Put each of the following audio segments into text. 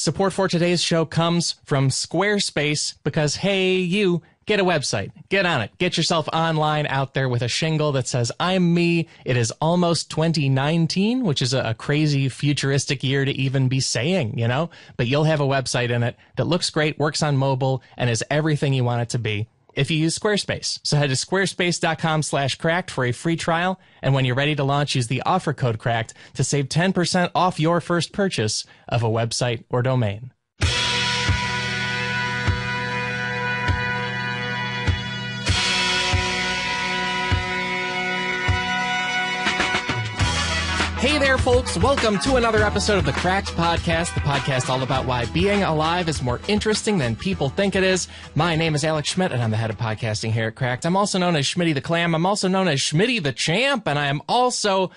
Support for today's show comes from Squarespace because, hey, you, get a website. Get on it. Get yourself online out there with a shingle that says, I'm me. It is almost 2019, which is a crazy futuristic year to even be saying, you know? But you'll have a website in it that looks great, works on mobile, and is everything you want it to be if you use Squarespace. So head to squarespace.com/cracked for a free trial. And when you're ready to launch, use the offer code cracked to save 10% off your first purchase of a website or domain. Hey there, folks. Welcome to another episode of the Cracked Podcast, the podcast all about why being alive is more interesting than people think it is. My name is Alex Schmidt, and I'm the head of podcasting here at Cracked. I'm also known as Schmitty the Clam. I'm also known as Schmitty the Champ, and I am also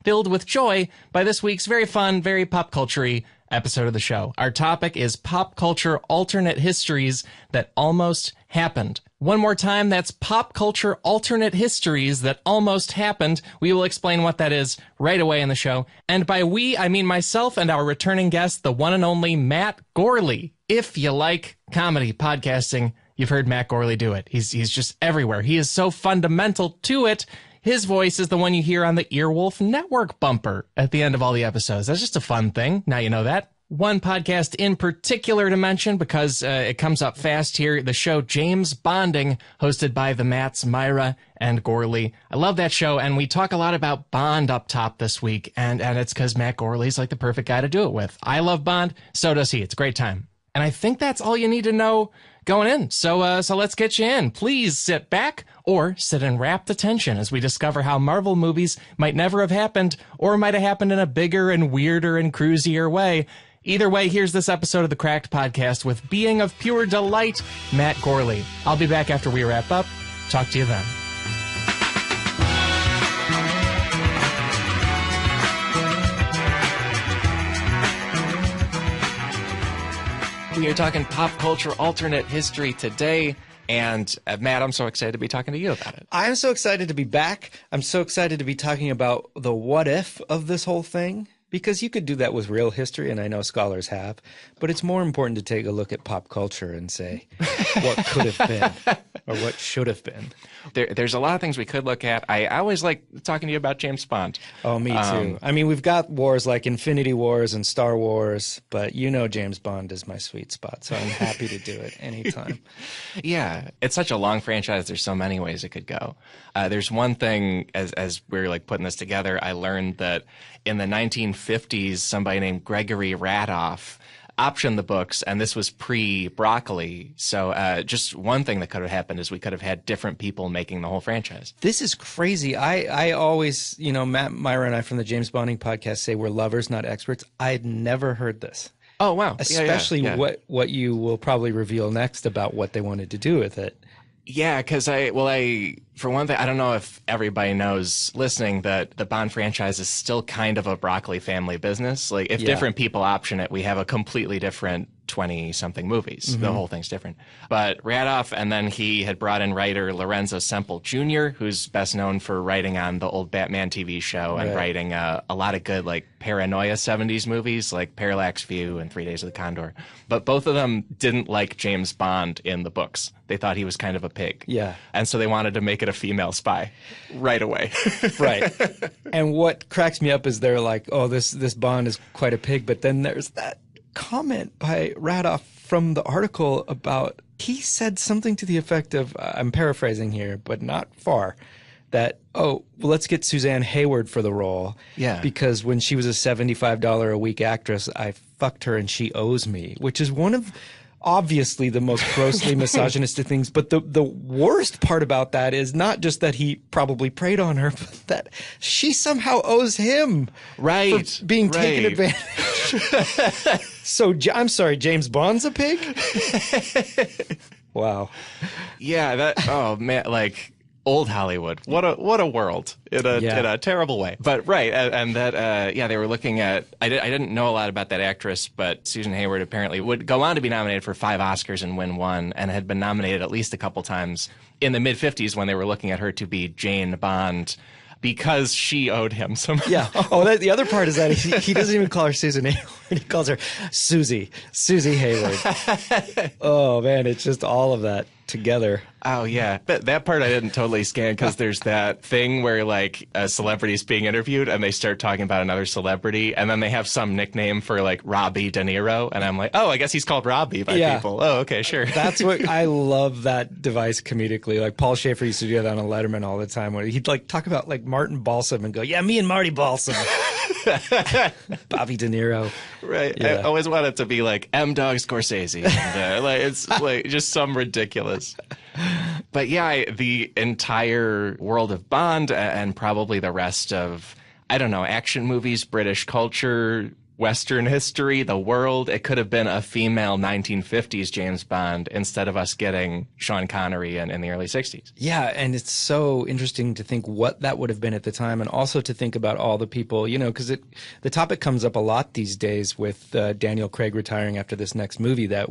filled with joy by this week's very fun, very pop culture-y episode of the show. Our topic is pop culture alternate histories that almost happened. One more time, that's pop culture alternate histories that almost happened. We will explain what that is right away in the show. And by we, I mean myself and our returning guest, the one and only Matt Gourley. If you like comedy podcasting, you've heard Matt Gourley do it. He's just everywhere. He is so fundamental to it. His voice is the one you hear on the Earwolf Network bumper at the end of all the episodes. That's just a fun thing. Now you know that. One podcast in particular to mention because it comes up fast here, the show James Bonding, hosted by the Matts, Myra, and Gourley. I love that show, and we talk a lot about Bond up top this week, and it's because Matt Gourley's like the perfect guy to do it with. I love Bond, so does he. It's a great time. And I think that's all you need to know going in. So let's get you in. Please sit back or sit in rapt attention as we discover how Marvel movies might never have happened or might have happened in a bigger and weirder and cruisier way. Either way, here's this episode of the Cracked Podcast with being of pure delight, Matt Gourley. I'll be back after we wrap up. Talk to you then. We are talking pop culture alternate history today. And Matt, I'm so excited to be talking to you about it. I'm so excited to be back. I'm so excited to be talking about the what if of this whole thing. Because you could do that with real history, and I know scholars have, but it's more important to take a look at pop culture and say what could have been or what should have been. There's a lot of things we could look at. I always like talking to you about James Bond. Oh, me too. I mean, we've got wars like Infinity Wars and Star Wars, but you know James Bond is my sweet spot, so I'm happy to do it anytime. Yeah, it's such a long franchise. There's so many ways it could go. There's one thing, as we're like putting this together, I learned that in the 1950s, somebody named Gregory Radoff optioned the books, and this was pre-Broccoli. So just one thing that could have happened is we could have had different people making the whole franchise. This is crazy. I always, Matt, Myra, and I from the James Bonding podcast say we're lovers, not experts. I'd never heard this. Oh, wow. Especially what you will probably reveal next about what they wanted to do with it. Yeah, because for one thing, I don't know if everybody knows listening that the Bond franchise is still kind of a Broccoli family business. Like, if different people option it, we have a completely different 20-something movies. Mm-hmm. The whole thing's different. But Radoff, and then he had brought in writer Lorenzo Semple Jr., who's best known for writing on the old Batman TV show and writing a lot of good, like, paranoia 70s movies, like Parallax View and 3 Days of the Condor. But both of them didn't like James Bond in the books. They thought he was kind of a pig. Yeah. And so they wanted to make it a female spy right away. Right. And what cracks me up is they're like, oh, this Bond is quite a pig. But then there's that comment by Radoff from the article about, he said something to the effect of, I'm paraphrasing here, but not far, that, let's get Suzanne Hayward for the role. Yeah. Because when she was a $75 a week actress, I fucked her and she owes me, which is one of obviously the most grossly misogynistic things. But the worst part about that is not just that he probably preyed on her, but that she somehow owes him for being taken advantage. So I'm sorry, James Bond's a pig? Wow. Yeah, oh man, like old Hollywood. What a world in a terrible way. But and that they were looking at. I didn't know a lot about that actress, but Susan Hayward apparently would go on to be nominated for 5 Oscars and win 1, and had been nominated at least a couple times in the mid-50s when they were looking at her to be Jane Bond. because she owed him some. Yeah. Oh, the other part is that he doesn't even call her Susan Hayward. He calls her Susie Hayward. Oh, man, it's just all of that together. Oh, yeah. That part I didn't totally scan because there's that thing where, like, a celebrity's being interviewed and they start talking about another celebrity and then they have some nickname for, like, Robbie De Niro. And I'm like, oh, I guess he's called Robbie by people. Oh, okay, sure. That's what I love that device comedically. Like, Paul Schaefer used to do that on Letterman all the time where he'd, like, talk about, like, Martin Balsam and go, yeah, me and Marty Balsam. Bobby De Niro. Right. Yeah. I always want it to be like M. Dog Scorsese. And, like, it's like just some ridiculous. But yeah, the entire world of Bond and probably the rest of, I don't know, action movies, British culture, Western history, the world, it could have been a female 1950s James Bond instead of us getting Sean Connery in the early 60s. Yeah, and it's so interesting to think what that would have been at the time, and also to think about all the people, you know, because the topic comes up a lot these days with Daniel Craig retiring after this next movie, that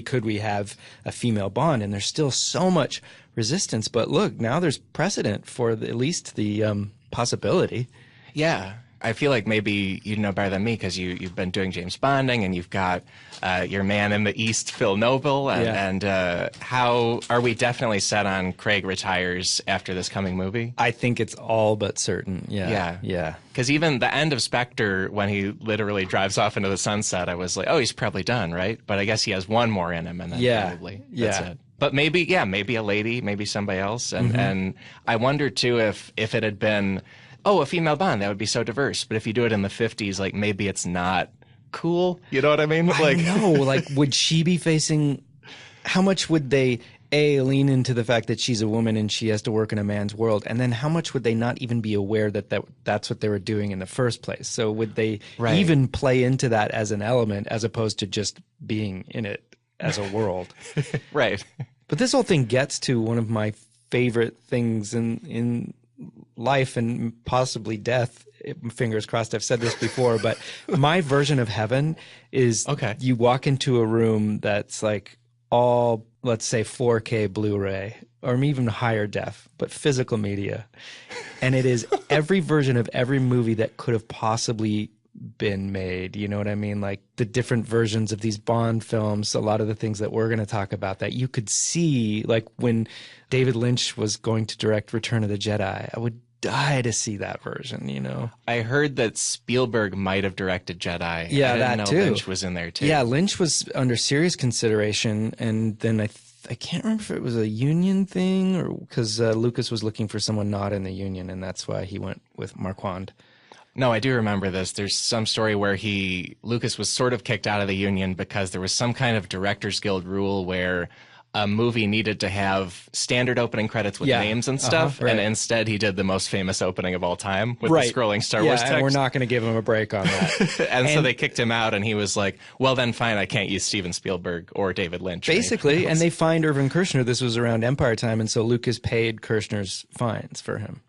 could we have a female Bond? And there's still so much resistance, but look, now there's precedent for at least the possibility. Yeah. I feel like maybe you know better than me because you've been doing James Bonding and you've got your man in the East, Phil Noble. And how are we definitely set on Craig retires after this coming movie? I think it's all but certain. Yeah. Because even the end of Spectre, when he literally drives off into the sunset, I was like, oh, he's probably done, right? But I guess he has one more in him, and then probably that's it. But maybe a lady, maybe somebody else. And I wonder, too, if it had been, oh, a female Bond, that would be so diverse. But if you do it in the 50s, like, maybe it's not cool. You know what I mean? Like, I know. Like, would she be facing, how much would they, lean into the fact that she's a woman and she has to work in a man's world? And then how much would they not even be aware that's what they were doing in the first place? So would they even play into that as an element as opposed to just being in it as a world? Right. But this whole thing gets to one of my favorite things in life and possibly death. Fingers crossed, I've said this before, but my version of heaven is you walk into a room that's like all, let's say, 4K Blu-ray or even higher def, but physical media. And it is every version of every movie that could have possibly been made. You know what I mean? Like the different versions of these Bond films, a lot of the things that we're going to talk about that you could see, like when David Lynch was going to direct Return of the Jedi, I would die to see that version, you know? I heard that Spielberg might have directed Jedi. Yeah, I didn't know too. Lynch was in there too. Yeah, Lynch was under serious consideration, and then I can't remember if it was a union thing or because Lucas was looking for someone not in the union, and that's why he went with Marquand. No, I do remember this. There's some story where Lucas was sort of kicked out of the union because there was some kind of Directors Guild rule where a movie needed to have standard opening credits with names and stuff, and instead he did the most famous opening of all time with the scrolling Star Wars text. And we're not going to give him a break on that. and so they kicked him out, and he was like, well, then fine, I can't use Steven Spielberg or David Lynch. Basically, and they fined Irvin Kershner. This was around Empire time, and so Lucas paid Kershner's fines for him.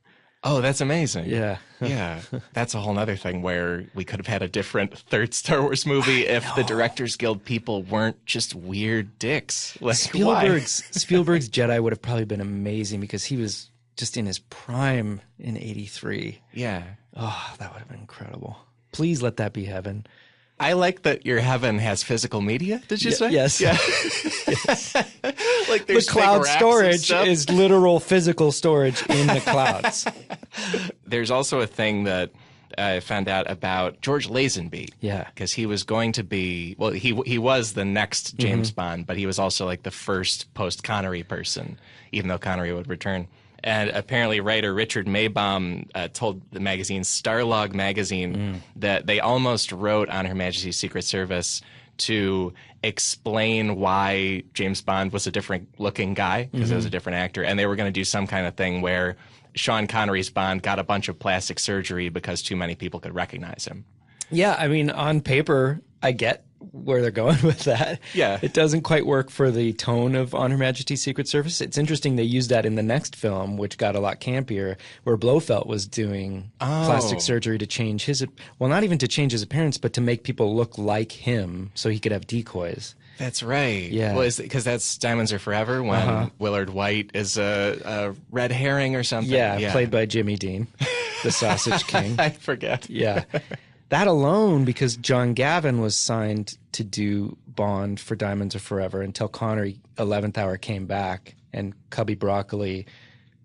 Oh, that's amazing. Yeah. Yeah. That's a whole other thing where we could have had a different third Star Wars movie if the Directors Guild people weren't just weird dicks. Like, Spielberg's Jedi would have probably been amazing because he was just in his prime in 83. Yeah. Oh, that would have been incredible. Please let that be heaven. I like that your heaven has physical media, did you say? Yes. Yeah. Yes. Like there's the cloud storage is literal physical storage in the clouds. There's also a thing that I found out about George Lazenby. Yeah. Because he was going to be, well, he was the next James Bond, but he was also like the first post-Connery person, even though Connery would return. And apparently writer Richard Maybaum told the magazine Starlog magazine that they almost wrote on Her Majesty's Secret Service to explain why James Bond was a different looking guy, because it was a different actor. And they were going to do some kind of thing where Sean Connery's Bond got a bunch of plastic surgery because too many people could recognize him. Yeah, I mean, on paper, I get where they're going with that. Yeah. It doesn't quite work for the tone of On Her Majesty's Secret Service. It's interesting they used that in the next film, which got a lot campier, where Blofeld was doing plastic surgery to change his, well, not even to change his appearance, but to make people look like him so he could have decoys. That's right. Yeah. Well, because that's Diamonds Are Forever when Willard White is a red herring or something. Yeah, played by Jimmy Dean, the Sausage King. I forget. Yeah. That alone, because John Gavin was signed to do Bond for Diamonds Are Forever until Connery 11th Hour came back and Cubby Broccoli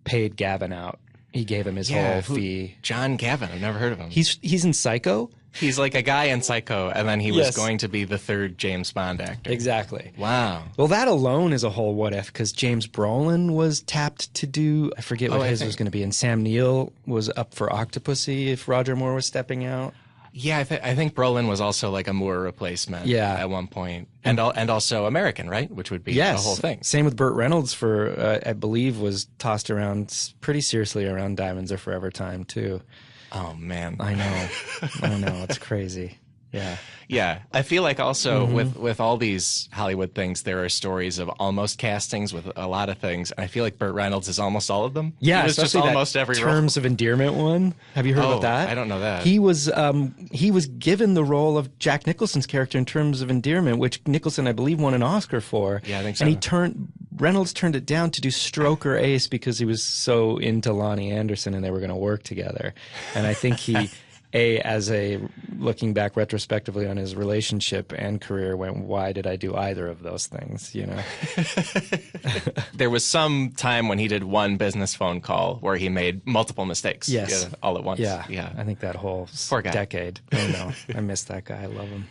paid Gavin out. He gave him his whole fee. John Gavin. I've never heard of him. He's in Psycho. He's like a guy in Psycho, and then he was going to be the third James Bond actor. Exactly. Wow. Well, that alone is a whole what if, because James Brolin was tapped to do, I forget what his was going to be, and Sam Neill was up for Octopussy if Roger Moore was stepping out. Yeah, I think Brolin was also like a Moore replacement at one point. And also American, right? Which would be the whole thing. Same with Burt Reynolds for, I believe, was tossed around pretty seriously around Diamonds Are Forever time, too. Oh, man. I know. It's crazy. Yeah. Yeah. I feel like also with all these Hollywood things, there are stories of almost castings with a lot of things. And I feel like Burt Reynolds is almost all of them. Yeah. He was just almost every Terms of Endearment one. Have you heard about that? I don't know that. He was given the role of Jack Nicholson's character in Terms of Endearment, which Nicholson, I believe, won an Oscar for. Yeah, I think so. And Reynolds turned it down to do Stroke or Ace because he was so into Lonnie Anderson and they were going to work together. And I think he... looking back retrospectively on his relationship and career, went, why did I do either of those things? You know, there was some time when he did one business phone call where he made multiple mistakes. Yes, all at once. Yeah. I think that whole Poor guy. decade. I know. I miss that guy. I love him.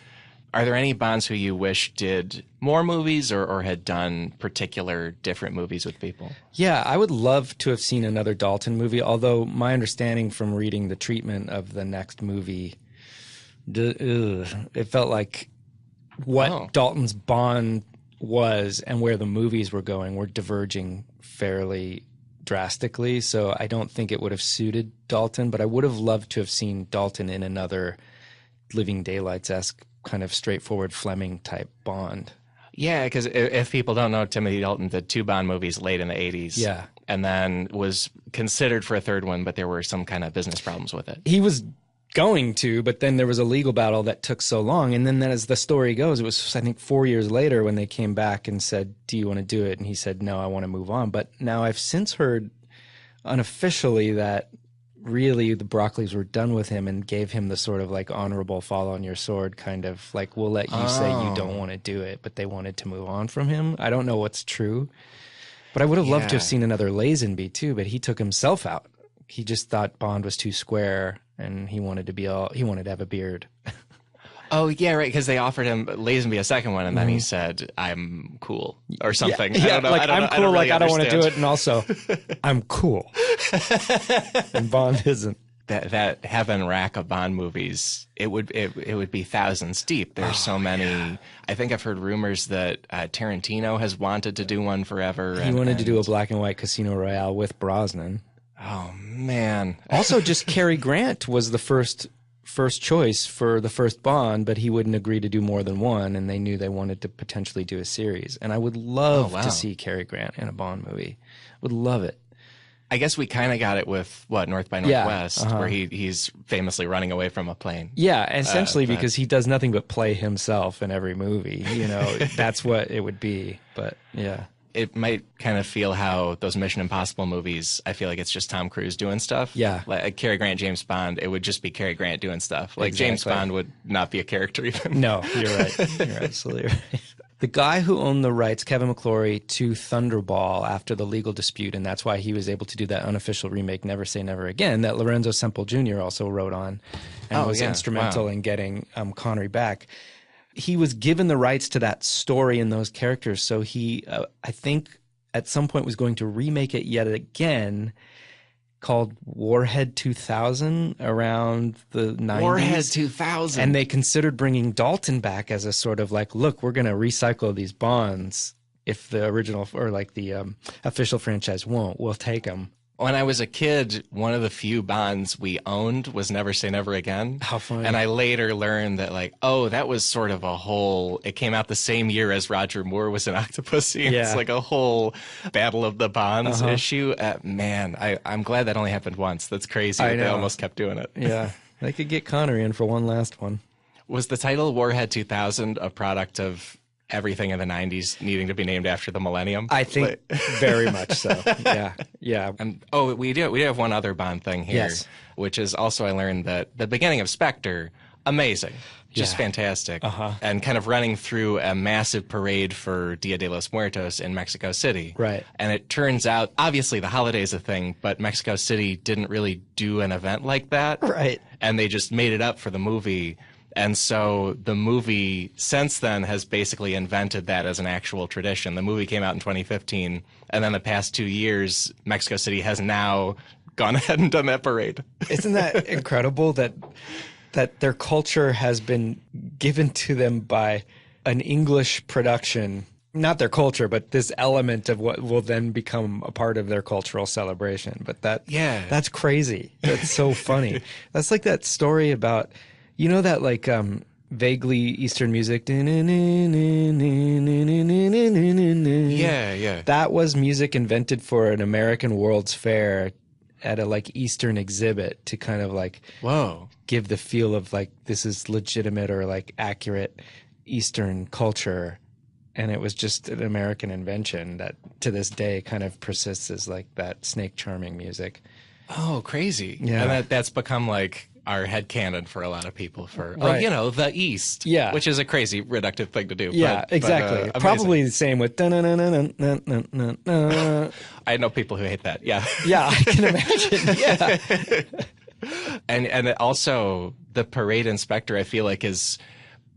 Are there any Bonds who you wish did more movies or had done particular different movies with people? Yeah, I would love to have seen another Dalton movie, although my understanding from reading the treatment of the next movie, it felt like what Dalton's Bond was and where the movies were going were diverging fairly drastically. So I don't think it would have suited Dalton, but I would have loved to have seen Dalton in another Living Daylights-esque kind of straightforward Fleming type Bond. Yeah, because if people don't know, Timothy Dalton did 2 Bond movies late in the 80s. Yeah. And then was considered for a third one, but there were some kind of business problems with it. He was going to, but then there was a legal battle that took so long. And then as the story goes, it was, I think, 4 years later when they came back and said, do you want to do it? And he said, no, I want to move on. But now I've since heard unofficially that really the Broccoli's were done with him and gave him the sort of like honorable fall on your sword kind of like, we'll let you say you don't want to do it, but they wanted to move on from him. I don't know what's true, but I would have loved to have seen another Lazenby too, but he took himself out. He just thought Bond was too square and he wanted to have a beard. Oh, yeah, right, because they offered him Lazenby a second one, and then he said, I'm cool, or something. Yeah, I don't know. like, I'm cool, like, I don't want to do it, and also, I'm cool. And Bond isn't. That heaven rack of Bond movies, it would be thousands deep. There's so many. Yeah. I think I've heard rumors that Tarantino has wanted to do one forever. He wanted to do a black and white Casino Royale with Brosnan. Oh, man. Also, just Cary Grant was the first choice for the first Bond, but he wouldn't agree to do more than one, and they knew they wanted to potentially do a series. And I would love to see Cary Grant in a Bond movie. Would love it. I guess we kind of got it with, North by Northwest, where he's famously running away from a plane. Yeah, essentially because he does nothing but play himself in every movie. You know, that's what it would be. But, yeah. It might kind of feel how those Mission Impossible movies, I feel like it's just Tom Cruise doing stuff. Yeah. Like Cary Grant, James Bond, it would just be Cary Grant doing stuff. Like James Bond would not be a character even. No, you're right. You're absolutely right. The guy who owned the rights, Kevin McClory, to Thunderball after the legal dispute, and that's why he was able to do that unofficial remake, Never Say Never Again, that Lorenzo Semple Jr. also wrote on and was instrumental in getting Connery back. He was given the rights to that story and those characters, so he, I think, at some point was going to remake it yet again, called Warhead 2000 around the 90s. Warhead 2000. And they considered bringing Dalton back as a sort of like, look, we're going to recycle these Bonds. If the original or like the official franchise won't, we'll take them. When I was a kid, one of the few Bonds we owned was Never Say Never Again. How funny. And I later learned that, like, that was sort of a whole... It came out the same year as Roger Moore was in Octopussy. Yeah. It's like a whole Battle of the Bonds issue. Man, I'm glad that only happened once. That's crazy. They almost kept doing it. Yeah. They could get Connery in for one last one. Was the title Warhead 2000 a product of everything in the 90s needing to be named after the millennium. I think very much so. Yeah. And we do have one other Bond thing here, Yes. which is also I learned that the beginning of Spectre, amazing. Just fantastic. And kind of running through a massive parade for Dia de los Muertos in Mexico City. Right. And it turns out, obviously the holiday's a thing, but Mexico City didn't really do an event like that. Right. And they just made it up for the movie. And so the movie since then has basically invented that as an actual tradition. The movie came out in 2015, and then the past 2 years, Mexico City has now gone ahead and done that parade. Isn't that incredible that their culture has been given to them by an English production? Not their culture, but this element of what will then become a part of their cultural celebration. But that's crazy. That's so funny. That's like that story about, you know, that like vaguely Eastern music. Yeah. That was music invented for an American World's Fair at a like Eastern exhibit to kind of like give the feel of like this is legitimate or like accurate Eastern culture. And it was just an American invention that to this day kind of persists as like that snake charming music. Oh, crazy. Yeah. And that's become like our headcanon for a lot of people for, Right. the East. Yeah. Which is a crazy reductive thing to do. Yeah, exactly. Amazing. Probably the same with I I know people who hate that. Yeah. Yeah, I can imagine. Yeah. And also the parade inspector, I feel like, is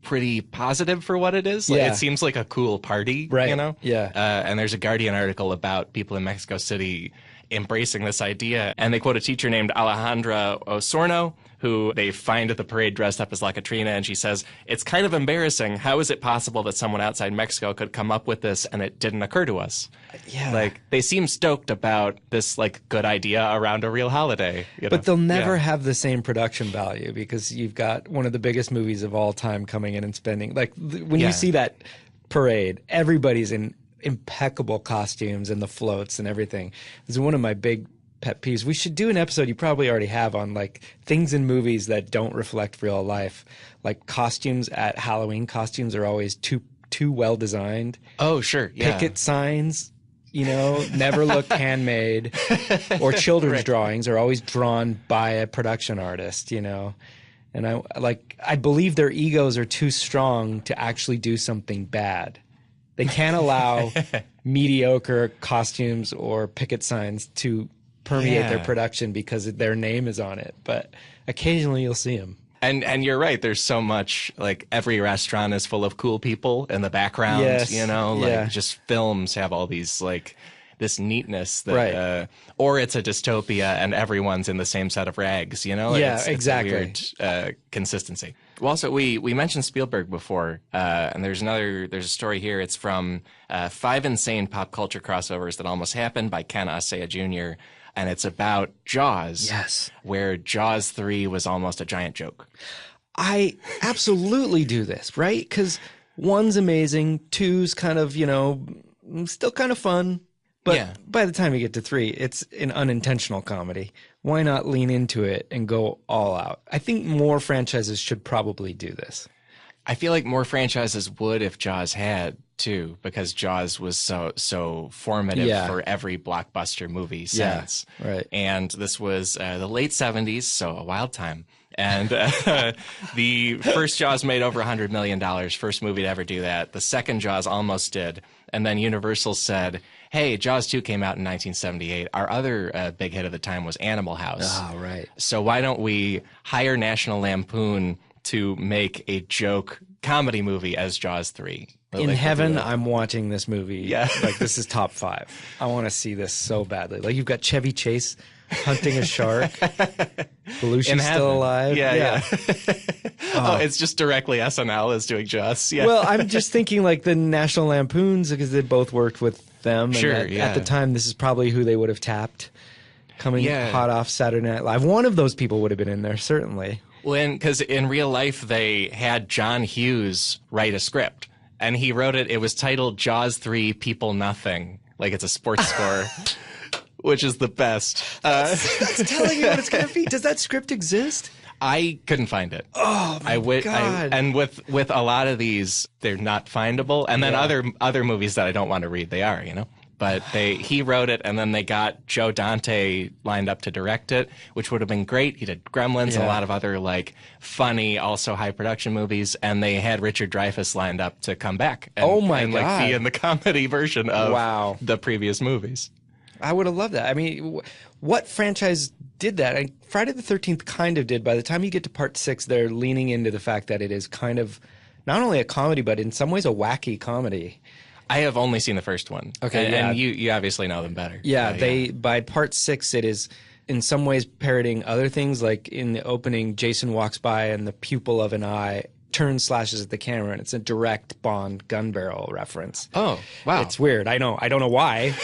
pretty positive for what it is. Like, Yeah. It seems like a cool party, Right. you know? Yeah. And there's a Guardian article about people in Mexico City embracing this idea. And they quote a teacher named Alejandra Osorno, who they find at the parade dressed up as La Catrina, and she says, "It's kind of embarrassing. How is it possible that someone outside Mexico could come up with this and it didn't occur to us?" Yeah. Like, they seem stoked about this, like, good idea around a real holiday. You know? But they'll never have the same production value because you've got one of the biggest movies of all time coming in and spending. Like, when you see that parade, everybody's in impeccable costumes and the floats and everything. It's one of my big pet peeves. We should do an episode you probably already have on like things in movies that don't reflect real life. Like costumes at Halloween, costumes are always too well designed. Oh, sure. Yeah. Picket signs, you know, never look handmade. Or children's drawings are always drawn by a production artist, you know. And I believe their egos are too strong to actually do something bad. They can't allow mediocre costumes or picket signs to permeate their production because their name is on it. But occasionally you'll see them. And you're right. There's so much, like, every restaurant is full of cool people in the background, Yes. you know, like Yeah. just films have all these, like, this neatness that, Right. Or it's a dystopia and everyone's in the same set of rags, you know? Yeah, it's exactly. a weird consistency. Well, also, we mentioned Spielberg before, and there's a story here. It's from 5 Insane Pop Culture Crossovers That Almost Happened by Ken Asaya Jr., and it's about Jaws. Yes. Where Jaws 3 was almost a giant joke. I absolutely do this, right? Because 1's amazing, 2's kind of, you know, still kind of fun. But by the time you get to 3, it's an unintentional comedy. Why not lean into it and go all out? I think more franchises should probably do this. I feel like more franchises would if Jaws had too, because Jaws was so formative for every blockbuster movie since. Yeah, right. And this was the late 70s, so a wild time. And the first Jaws made over $100 million, first movie to ever do that. The second Jaws almost did. And then Universal said, hey, Jaws 2 came out in 1978. Our other big hit of the time was Animal House. Oh, right. So why don't we hire National Lampoon to make a joke comedy movie as Jaws 3? In heaven, I'm watching this movie. Yeah. Like, this is top 5. I want to see this so badly. Like, you've got Chevy Chase hunting a shark. Belushi's still alive. Yeah. Oh, it's just directly SNL is doing Jaws. Yeah. Well, I'm just thinking like the National Lampoons, because they both worked with them. Sure, and at the time, this is probably who they would have tapped coming hot off Saturday Night Live. One of those people would have been in there, certainly. Well, because in real life, they had John Hughes write a script. And he wrote it. It was titled Jaws 3 People Nothing. Like it's a sports score, which is the best. That's telling you what it's going to be. Does that script exist? I couldn't find it. Oh my God. And with a lot of these, they're not findable. And then other movies that I don't want to read, they are, But he wrote it, and then they got Joe Dante lined up to direct it, which would have been great. He did Gremlins and a lot of other like funny, also high production movies, and they had Richard Dreyfuss lined up to come back and, like be in the comedy version of the previous movies. I would have loved that. I mean, what franchise did that? Friday the 13th kind of did. By the time you get to part 6, they're leaning into the fact that it is kind of not only a comedy, but in some ways a wacky comedy. I have only seen the first one. Okay, and you obviously know them better. Yeah, by part 6, it is in some ways parodying other things. Like in the opening, Jason walks by and the pupil of an eye turns, slashes at the camera, and it's a direct Bond gun barrel reference. Oh, wow. It's weird. I know. I don't know why.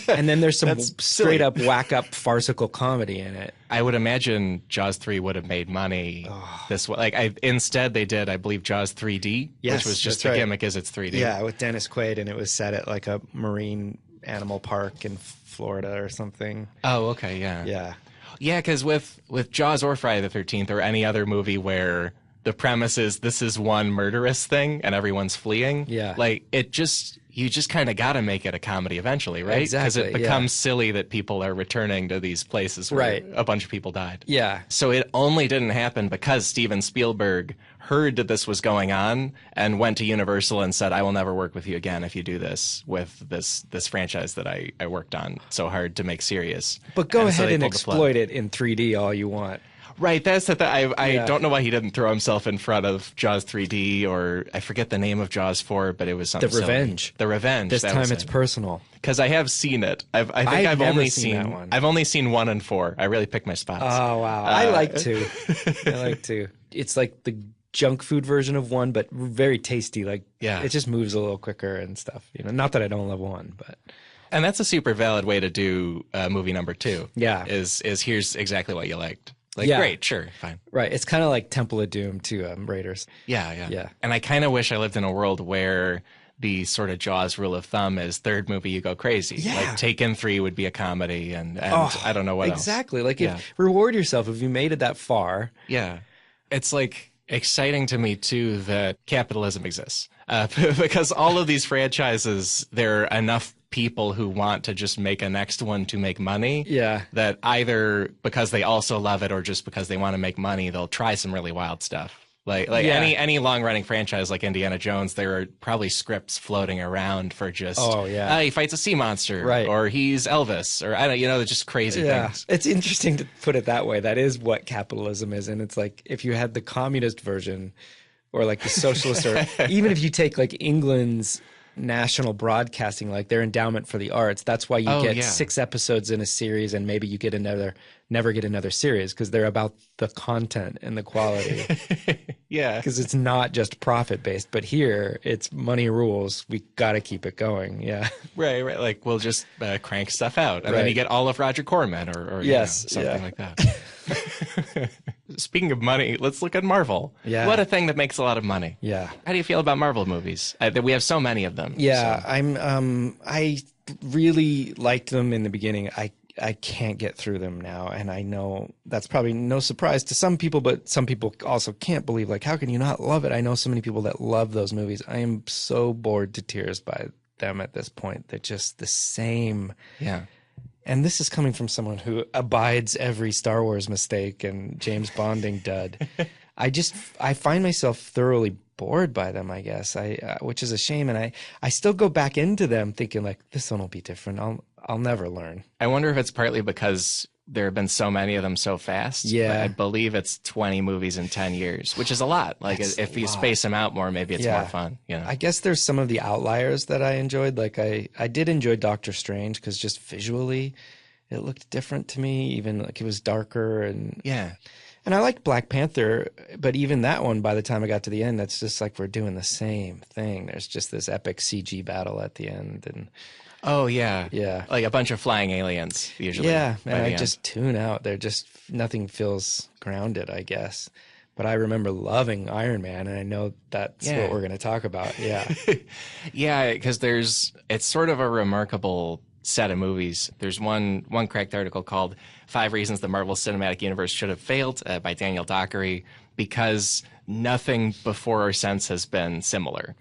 And then there's some straight up whack up farcical comedy in it. I would imagine Jaws 3 would have made money this way. Like instead they did, I believe, Jaws 3D, which was just the gimmick is it's 3D. Yeah, with Dennis Quaid, and it was set at like a marine animal park in Florida or something. Oh, okay, yeah. Yeah. Yeah, because with Jaws or Friday the 13th or any other movie where the premise is this is one murderous thing and everyone's fleeing, like you just kind of got to make it a comedy eventually, right? Exactly. Because it becomes silly that people are returning to these places where a bunch of people died. Yeah. So it only didn't happen because Steven Spielberg heard that this was going on and went to Universal and said, I will never work with you again if you do this with this franchise that I worked on so hard to make serious. But go ahead and exploit it in 3D all you want. Right, that's the thing. I don't know why he didn't throw himself in front of Jaws 3D, or I forget the name of Jaws 4, but it was something The Revenge. The Revenge. This time it's personal. Because I have seen it. I think I've only seen that one. I've only seen 1 and 4. I really pick my spots. Oh wow, I like 2. I like 2. It's like the junk food version of 1, but very tasty. Like it just moves a little quicker and stuff. Not that I don't love 1, but. And that's a super valid way to do movie number 2. Yeah, is here's exactly what you liked. Like, great, sure, fine. Right. It's kind of like Temple of Doom to Raiders. Yeah. And I kind of wish I lived in a world where the sort of Jaws rule of thumb is third movie you go crazy. Yeah. Like Taken 3 would be a comedy and I don't know what else. Exactly. Like reward yourself if you made it that far. Yeah. It's like exciting to me too that capitalism exists. Because all of these franchises, there are enough people who want to just make a next one to make money. Yeah. That either because they also love it or just because they want to make money, they'll try some really wild stuff. Like any long running franchise like Indiana Jones, there are probably scripts floating around for just he fights a sea monster, right? Or he's Elvis, or I don't just crazy things. It's interesting to put it that way. That is what capitalism is, and it's like if you had the communist version, or like the socialist, or even if you take like England's national broadcasting, like their endowment for the arts, that's why you get 6 episodes in a series, and maybe you never get another series because they're about the content and the quality. Yeah, because it's not just profit based, but here it's money rules. We got to keep it going. Yeah, right. Like we'll just crank stuff out, and then you get all of Roger Corman, or something like that. Speaking of money, let's look at Marvel. Yeah, what a thing that makes a lot of money. Yeah, how do you feel about Marvel movies? We have so many of them. Yeah, so. I really liked them in the beginning. I can't get through them now, and I know that's probably no surprise to some people, but some people also can't believe, like, how can you not love it? I know so many people that love those movies. I am so bored to tears by them at this point. They're just the same. Yeah. And this is coming from someone who abides every Star Wars mistake and James Bonding dud. I find myself thoroughly bored by them, I guess, which is a shame. And I still go back into them thinking, like, this one will be different. I'll never learn. I wonder if it's partly because there have been so many of them so fast. Yeah. I believe it's 20 movies in 10 years, which is a lot. Like, if you space them out more, maybe it's more fun. I guess there's some of the outliers that I enjoyed. Like, I did enjoy Doctor Strange because just visually it looked different to me, even like it was darker. And and I liked Black Panther, but even that one, by the time I got to the end, that's just like we're doing the same thing. There's just this epic CG battle at the end. And oh, yeah. Yeah. Like a bunch of flying aliens, usually. Yeah, and I just tune out. They're just, nothing feels grounded, I guess. But I remember loving Iron Man, and I know that's what we're going to talk about. Yeah. Yeah, because it's sort of a remarkable set of movies. There's one cracked article called 5 Reasons the Marvel Cinematic Universe Should Have Failed by Daniel Dockery, because nothing before or since has been similar.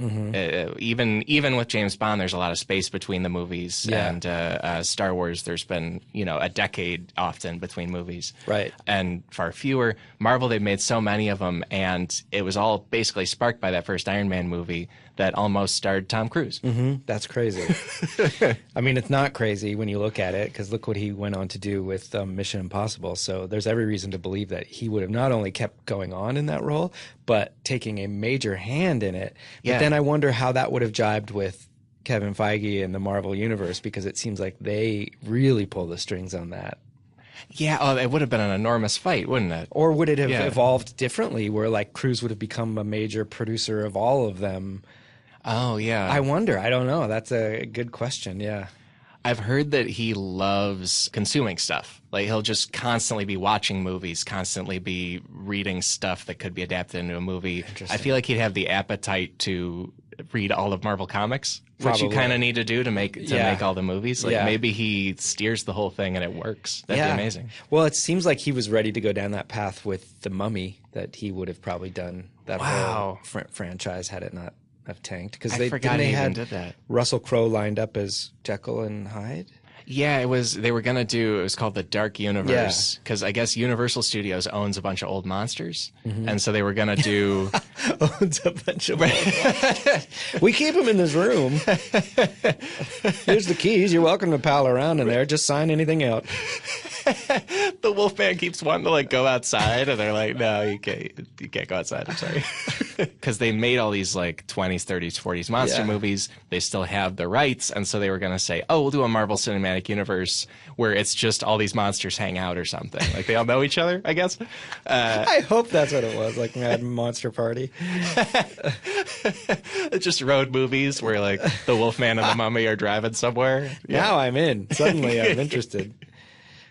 Even with James Bond, there's a lot of space between the movies, and Star Wars, there's been a decade often between movies, right? And far fewer. Marvel, they've made so many of them, and it was all basically sparked by that first Iron Man movie that almost starred Tom Cruise. That's crazy. I mean, it's not crazy when you look at it, because look what he went on to do with Mission Impossible. So there's every reason to believe that he would have not only kept going on in that role, but taking a major hand in it. But then I wonder how that would have jibed with Kevin Feige and the Marvel Universe, because it seems like they really pull the strings on that. Yeah, it would have been an enormous fight, wouldn't it? Or would it have evolved differently, where like Cruise would have become a major producer of all of them? Oh, yeah. I wonder. I don't know. That's a good question. Yeah. I've heard that he loves consuming stuff. Like, he'll just constantly be watching movies, constantly be reading stuff that could be adapted into a movie. I feel like he'd have the appetite to read all of Marvel Comics, which you kind of need to do to make all the movies. Like, maybe he steers the whole thing and it works. That'd be amazing. Well, it seems like he was ready to go down that path with The Mummy, that he would have probably done that whole franchise had it not have tanked, because they had Russell Crowe lined up as Jekyll and Hyde. Yeah, it was called the Dark Universe, because I guess Universal Studios owns a bunch of old monsters, and so they were gonna do owns a bunch of old monsters. We keep them in this room. Here's the keys. You're welcome to pal around in there. Just sign anything out. The Wolfman keeps wanting to like go outside, and they're like, "No, you can't go outside." I'm sorry, because they made all these like 20s, 30s, 40s monster movies. They still have the rights, and so they were gonna say, "Oh, we'll do a Marvel Cinematic Universe where it's just all these monsters hang out or something." Like they all know each other, I guess. I hope that's what it was, like Mad Monster Party. Just road movies where like the Wolfman and the Mummy are driving somewhere. Now I'm in. Suddenly I'm interested.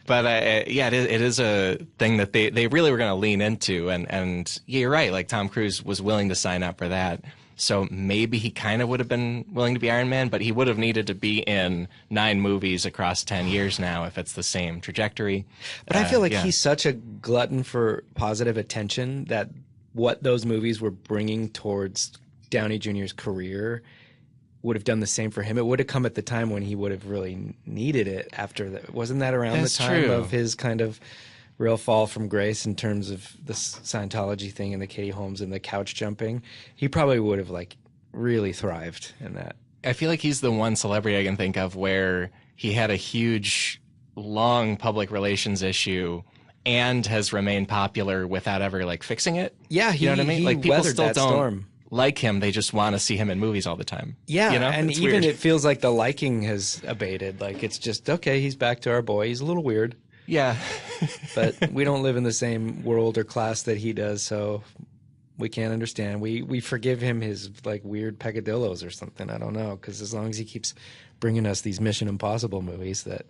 But it is a thing that they really were going to lean into, and you're right. Like Tom Cruise was willing to sign up for that, so maybe he kind of would have been willing to be Iron Man, but he would have needed to be in 9 movies across 10 years now if it's the same trajectory. But I feel like he's such a glutton for positive attention that what those movies were bringing towards Downey Jr.'s career would have done the same for him. It would have come at the time when he would have really needed it after that. Wasn't that around the time of his kind of real fall from grace in terms of the Scientology thing and the Katie Holmes and the couch jumping? He probably would have like really thrived in that. I feel like he's the one celebrity I can think of where he had a huge, long public relations issue and has remained popular without ever like fixing it. Yeah, you know what I mean? Like people still don't storm. Like him, they just want to see him in movies all the time. Yeah, you know? And it's even weird. It feels like the liking has abated. Like it's just, okay, he's back to our boy. He's a little weird. Yeah. But we don't live in the same world or class that he does, so we can't understand. We forgive him his like weird peccadillos or something. I don't know, because as long as he keeps bringing us these Mission Impossible movies that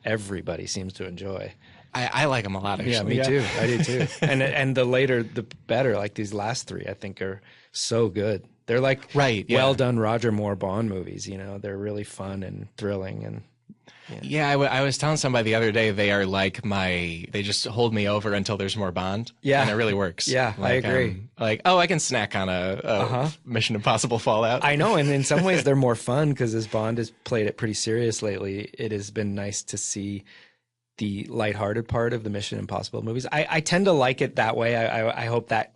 everybody seems to enjoy. I like him a lot, actually. Yeah, me too. I do too. And the later, the better. Like these last 3, I think are so good. They're like well done Roger Moore Bond movies. You know, they're really fun and thrilling. And I was telling somebody the other day they are like they just hold me over until there's more Bond. Yeah, and it really works. Yeah, like, I agree. Like, oh, I can snack on a Mission Impossible Fallout. I know, and in some ways they're more fun because as Bond has played it pretty serious lately, it has been nice to see the lighthearted part of the Mission Impossible movies. I tend to like it that way. I hope that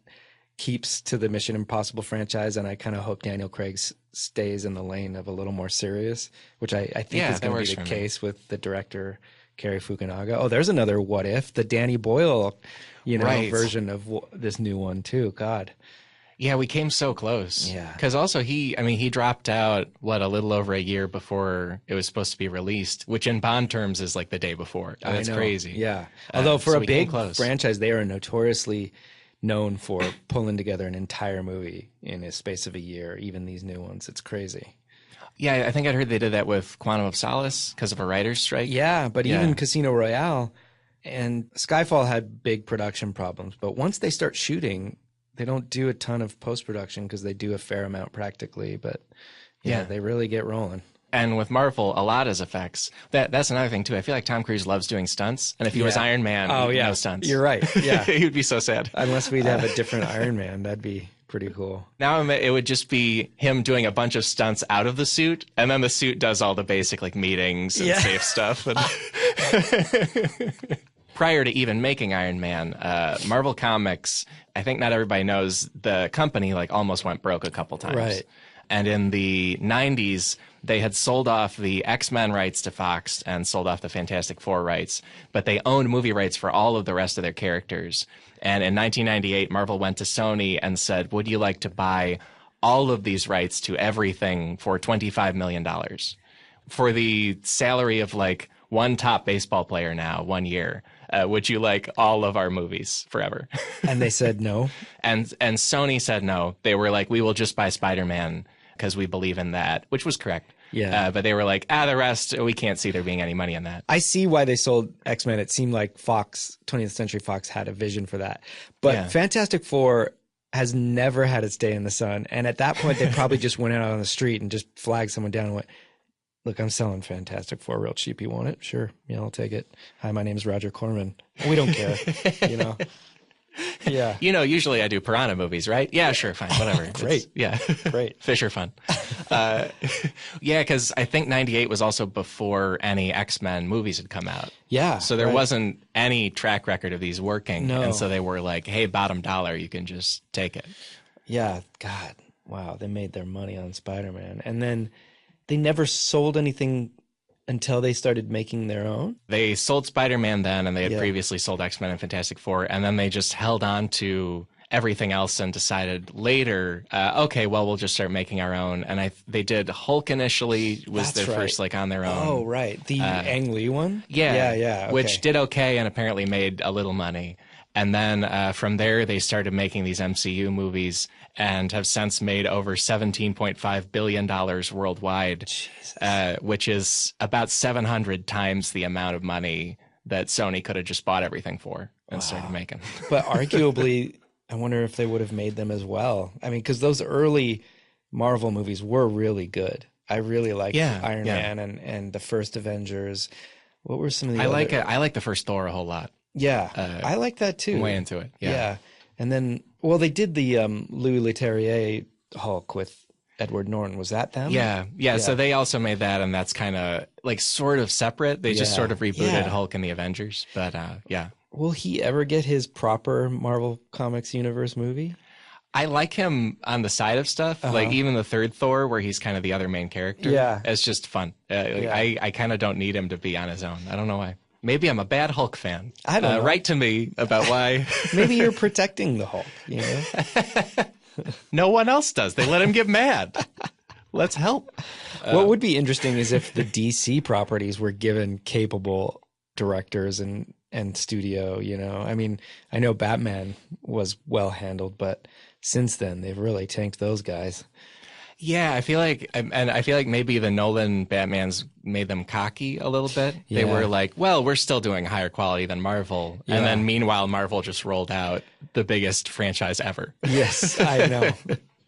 keeps to the Mission Impossible franchise, and I kind of hope Daniel Craig stays in the lane of a little more serious, which I think is going to be the case with the director Cary Fukunaga. Oh, there's another What If, the Danny Boyle, version of this new one too. God. Yeah, we came so close. Yeah. Because also he dropped out, a little over a year before it was supposed to be released, which in Bond terms is like the day before. That's crazy. Yeah. Although for a big franchise, they are notoriously known for pulling together an entire movie in a space of a year, even these new ones. It's crazy. Yeah, I think I'd heard they did that with Quantum of Solace because of a writer's strike. Yeah, but even Casino Royale and Skyfall had big production problems. But once they start shooting, they don't do a ton of post-production because they do a fair amount practically. But they really get rolling. And with Marvel, a lot is effects. That's another thing, too. I feel like Tom Cruise loves doing stunts. And if he was Iron Man, no stunts. You're right. Yeah. He'd be so sad. Unless we'd have a different Iron Man. That'd be pretty cool. Now it would just be him doing a bunch of stunts out of the suit. And then the suit does all the basic like meetings and safe stuff. And prior to even making Iron Man, Marvel Comics, I think not everybody knows, the company like almost went broke a couple times. Right. And in the 90s, they had sold off the X-Men rights to Fox and sold off the Fantastic Four rights, but they owned movie rights for all of the rest of their characters. And in 1998, Marvel went to Sony and said, would you like to buy all of these rights to everything for $25 million? For the salary of like one top baseball player now, 1 year, would you like all of our movies forever? And they said no. And Sony said no. They were like, we will just buy Spider-Man because we believe in that, which was correct. Yeah. But they were like, the rest, we can't see there being any money in that. I see why they sold X-Men. It seemed like Fox, 20th Century Fox, had a vision for that. But Fantastic Four has never had its day in the sun. And at that point, they probably just went out on the street and just flagged someone down and went, look, I'm selling Fantastic Four real cheap. You want it? Sure. Yeah, I'll take it. Hi, my name's Roger Corman. We don't care, you know. Yeah. You know, usually I do piranha movies, right? Yeah, sure, fine, whatever. Great. Yeah. Great. Fish are fun. Yeah, because I think 98 was also before any X-Men movies had come out. Yeah. So there wasn't any track record of these working. No. And so they were like, hey, bottom dollar, you can just take it. Yeah. God. Wow. They made their money on Spider-Man. And then they never sold anything until they started making their own? They sold Spider-Man then, and they had previously sold X-Men and Fantastic Four, and then they just held on to everything else and decided later, okay, well, we'll just start making our own. And they did Hulk initially, was their first like on their own. Oh, right. The Ang Lee one? Yeah. Okay. Which did okay and apparently made a little money. And then from there, they started making these MCU movies and have since made over $17.5 billion worldwide, which is about 700 times the amount of money that Sony could have just bought everything for and started making. But arguably, I wonder if they would have made them as well. I mean, because those early Marvel movies were really good. I really liked Iron Man and the first Avengers. What were some of the other... I like the first Thor a whole lot. Yeah, I like that too. I'm way into it. Yeah. And then, well, they did the Louis Leterrier Hulk with Edward Norton. Was that them? Yeah. So they also made that, and that's kind of like sort of separate. They just sort of rebooted Hulk and the Avengers. But yeah. Will he ever get his proper Marvel Comics universe movie? I like him on the side of stuff, like even the third Thor, where he's kind of the other main character. Yeah. It's just fun. I kind of don't need him to be on his own. I don't know why. Maybe I'm a bad Hulk fan. I don't know. Write to me about why. Maybe you're protecting the Hulk, you know? No one else does. They let him get mad. Let's help. What would be interesting is if the DC properties were given capable directors and studio, you know? I mean, I know Batman was well handled, but since then they've really tanked those guys. Yeah, I feel like maybe the Nolan Batmans made them cocky a little bit. Yeah. They were like, well, we're still doing higher quality than Marvel. Yeah. And then meanwhile, Marvel just rolled out the biggest franchise ever. Yes, I know.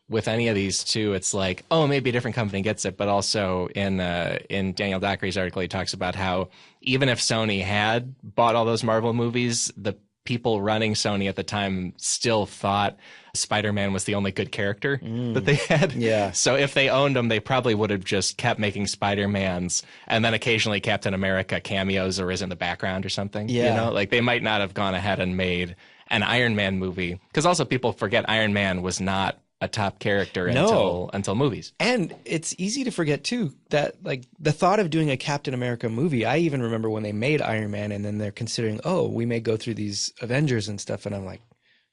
With any of these too, it's like, oh, maybe a different company gets it. But also in Daniel Dockery's article, he talks about how even if Sony had bought all those Marvel movies, the people running Sony at the time still thought Spider-Man was the only good character that they had. Yeah. So if they owned them, they probably would have just kept making Spider-Mans and then occasionally Captain America cameos or is in the background or something. Yeah. You know, like they might not have gone ahead and made an Iron Man movie. Because also people forget Iron Man was not a top character until movies. And it's easy to forget too that like the thought of doing a Captain America movie, I even remember when they made Iron Man and then they're considering, oh, we may go through these Avengers and stuff, and I'm like,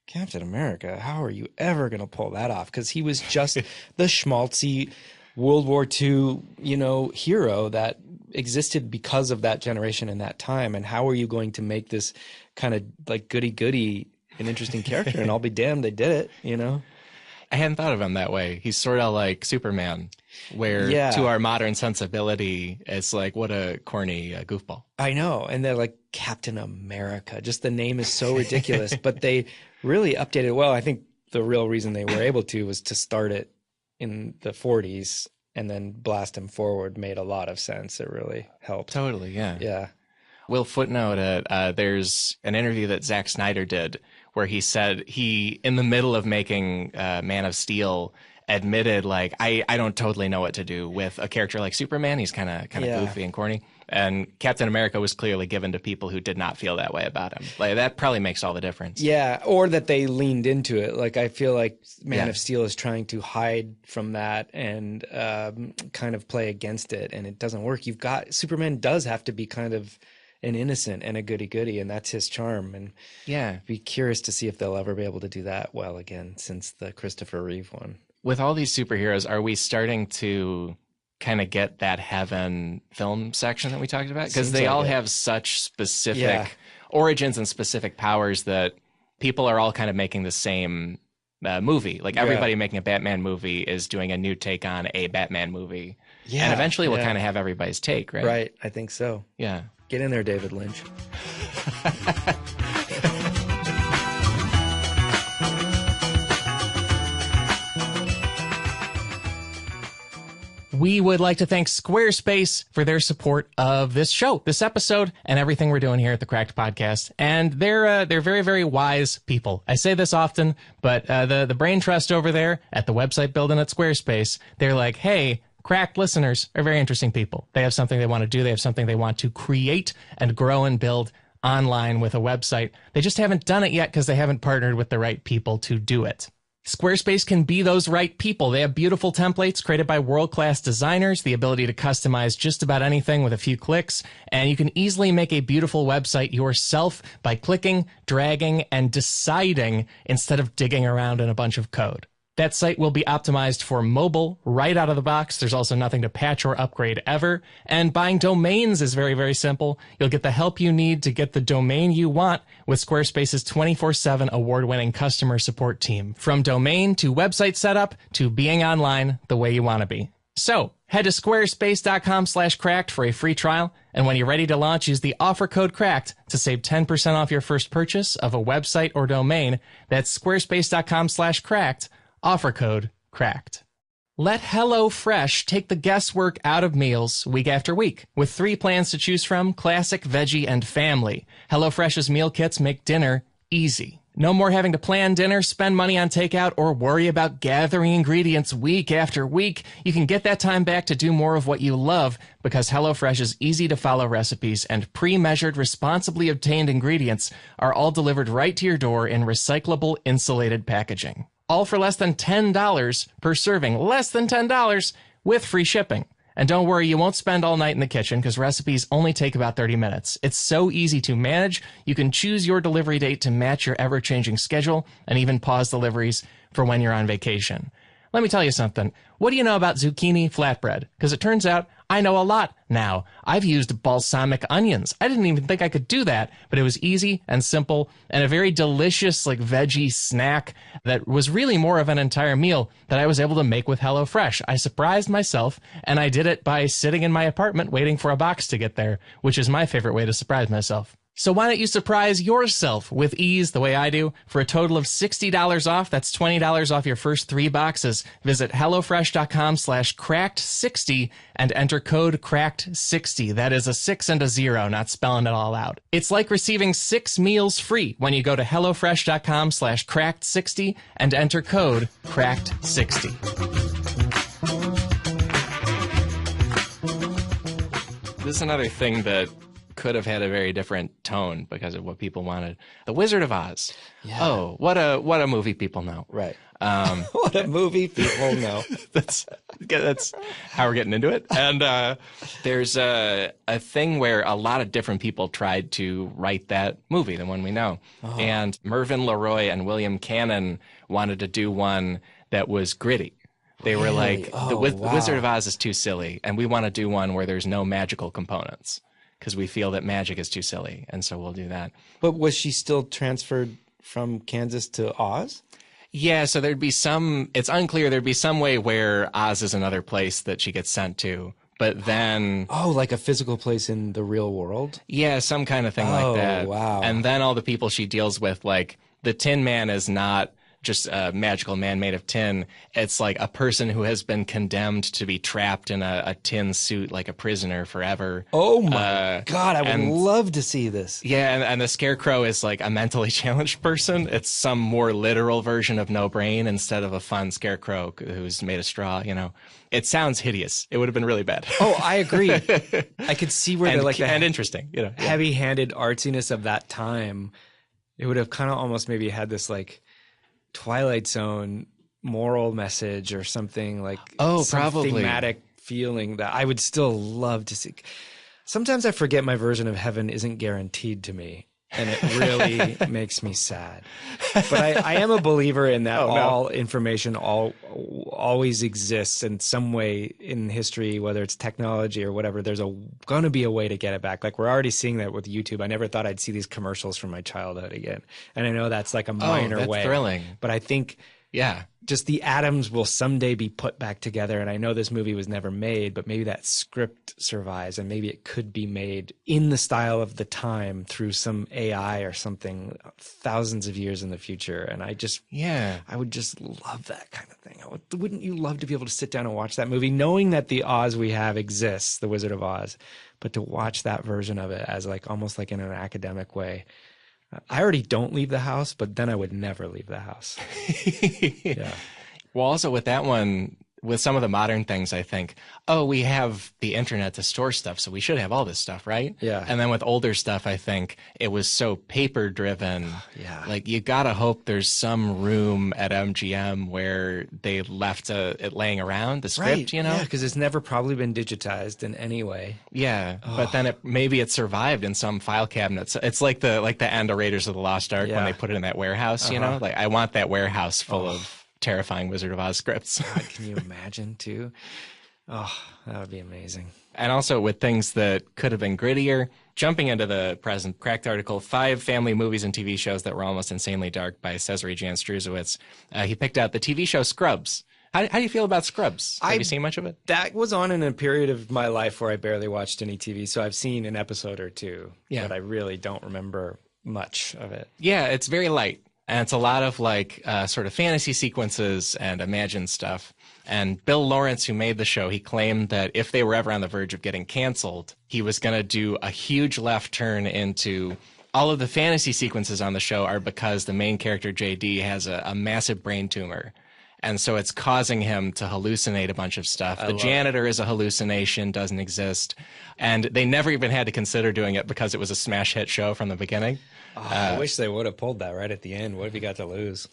Captain America, how are you ever going to pull that off? Because he was just the schmaltzy World War II, you know, hero that existed because of that generation and that time. And how are you going to make this kind of like goody-goody an interesting character? And I'll be damned they did it, you know? I hadn't thought of him that way. He's sort of like Superman, where to our modern sensibility, it's like, what a corny goofball. I know. And they're like Captain America. Just the name is so ridiculous. But they really updated it well. I think the real reason they were able to was to start it in the 40s and then blast him forward made a lot of sense. It really helped. Totally, yeah. Yeah. We'll footnote it. There's an interview that Zack Snyder did where he said he, in the middle of making Man of Steel, admitted, like, I don't totally know what to do with a character like Superman. He's kind of goofy and corny. And Captain America was clearly given to people who did not feel that way about him. Like, that probably makes all the difference. Yeah, or that they leaned into it. Like, I feel like Man of Steel is trying to hide from that and kind of play against it, and it doesn't work. Superman does have to be kind of an innocent and a goody-goody, and that's his charm. And be curious to see if they'll ever be able to do that well again since the Christopher Reeve one. With all these superheroes, are we starting to kind of get that heaven film section that we talked about? Because they all have such specific origins and specific powers that people are all kind of making the same movie. Like, everybody making a Batman movie is doing a new take on a Batman movie. Yeah, and eventually we'll kind of have everybody's take, right? Right, I think so. Yeah. Get in there, David Lynch. We would like to thank Squarespace for their support of this show, this episode, and everything we're doing here at the Cracked Podcast. And they're very, very wise people. I say this often, but the brain trust over there at the website building at Squarespace, they're like, hey, Cracked listeners are very interesting people. They have something they want to do. They have something they want to create and grow and build online with a website. They just haven't done it yet because they haven't partnered with the right people to do it. Squarespace can be those right people. They have beautiful templates created by world-class designers, the ability to customize just about anything with a few clicks, and you can easily make a beautiful website yourself by clicking, dragging, and deciding instead of digging around in a bunch of code. That site will be optimized for mobile right out of the box. There's also nothing to patch or upgrade ever. And buying domains is very, very simple. You'll get the help you need to get the domain you want with Squarespace's 24/7 award-winning customer support team. From domain to website setup to being online the way you want to be. So head to squarespace.com/cracked for a free trial. And when you're ready to launch, use the offer code CRACKED to save 10% off your first purchase of a website or domain. That's squarespace.com/cracked. Offer code CRACKED. Let HelloFresh take the guesswork out of meals week after week. With 3 plans to choose from, classic, veggie, and family. HelloFresh's meal kits make dinner easy. No more having to plan dinner, spend money on takeout, or worry about gathering ingredients week after week. You can get that time back to do more of what you love because HelloFresh's easy-to-follow recipes and pre-measured, responsibly obtained ingredients are all delivered right to your door in recyclable, insulated packaging. All for less than $10 per serving. Less than $10 with free shipping. And don't worry, you won't spend all night in the kitchen because recipes only take about 30 minutes. It's so easy to manage. You can choose your delivery date to match your ever-changing schedule and even pause deliveries for when you're on vacation. Let me tell you something. What do you know about zucchini flatbread? Because it turns out I know a lot now. I've used balsamic onions. I didn't even think I could do that, but it was easy and simple and a very delicious like veggie snack that was really more of an entire meal that I was able to make with HelloFresh. I surprised myself, and I did it by sitting in my apartment waiting for a box to get there, which is my favorite way to surprise myself. So why don't you surprise yourself with ease the way I do? For a total of $60 off, that's $20 off your first 3 boxes. Visit HelloFresh.com/cracked60 and enter code cracked60. That is a 6 and a 0, not spelling it all out. It's like receiving 6 meals free when you go to HelloFresh.com/cracked60 and enter code cracked60. This is another thing that could have had a very different tone because of what people wanted. The Wizard of Oz. Yeah. Oh, what a movie people know. Right. What a movie people know. That's how we're getting into it. And there's a thing where a lot of different people tried to write that movie, the one we know. Oh. And Mervyn LeRoy and William Cannon wanted to do one that was gritty. They were like, the Wizard of Oz is too silly, and we want to do one where there's no magical components, because we feel that magic is too silly, and so we'll do that. But was she still transferred from Kansas to Oz? Yeah, so there'd be some, it's unclear, there'd be some way where Oz is another place that she gets sent to, but then... Oh, like a physical place in the real world? Yeah, some kind of thing like that. Oh, wow. And then all the people she deals with, like, the Tin Man is not just a magical man made of tin. It's like a person who has been condemned to be trapped in a tin suit like a prisoner forever. Oh my God, I would love to see this. Yeah, and the Scarecrow is like a mentally challenged person. It's some more literal version of no brain instead of a fun Scarecrow who's made of straw, you know. It sounds hideous. It would have been really bad. Oh, I agree. I could see where and interesting, you know. Heavy-handed artsiness of that time. It would have kind of almost maybe had this like Twilight Zone moral message or something like probably thematic feeling that I would still love to see. Sometimes I forget my version of heaven isn't guaranteed to me, and it really makes me sad. But I am a believer in that all information always exists in some way in history, whether it's technology or whatever. There's going to be a way to get it back. Like we're already seeing that with YouTube. I never thought I'd see these commercials from my childhood again. And I know that's like a minor way. Thrilling. But I think just the atoms will someday be put back together. And I know this movie was never made, but maybe that script survives and maybe it could be made in the style of the time through some AI or something thousands of years in the future. And I would just love that kind of thing. Wouldn't you love to be able to sit down and watch that movie, knowing that the Oz we have exists, the Wizard of Oz, but to watch that version of it as like almost like in an academic way. I already don't leave the house, but then I would never leave the house. Yeah. Well, also with that one, with some of the modern things, I think, we have the internet to store stuff, so we should have all this stuff, right? Yeah. And then with older stuff, I think it was so paper driven. Yeah. Like you gotta hope there's some room at MGM where they left it laying around, the script, you know? Yeah, because it's never probably been digitized in any way. Yeah, but then maybe it survived in some file cabinet. It's like the end of Raiders of the Lost Ark when they put it in that warehouse, you know? Like I want that warehouse full of terrifying Wizard of Oz scripts. God, can you imagine too? Oh, that would be amazing. And also with things that could have been grittier, jumping into the present, Cracked article, 5 family movies and TV shows that were almost insanely dark by Cesare Jan Struzowitz. He picked out the TV show Scrubs. How do you feel about Scrubs? Have you seen much of it? That was on in a period of my life where I barely watched any TV, so I've seen an episode or two, but I really don't remember much of it. Yeah, it's very light. And it's a lot of like sort of fantasy sequences and imagined stuff. And Bill Lawrence, who made the show, he claimed that if they were ever on the verge of getting canceled, he was going to do a huge left turn into all of the fantasy sequences on the show are because the main character, JD, has a massive brain tumor. And so it's causing him to hallucinate a bunch of stuff. The janitor is a hallucination, doesn't exist. And they never even had to consider doing it because it was a smash hit show from the beginning. I wish they would have pulled that right at the end. What have you got to lose?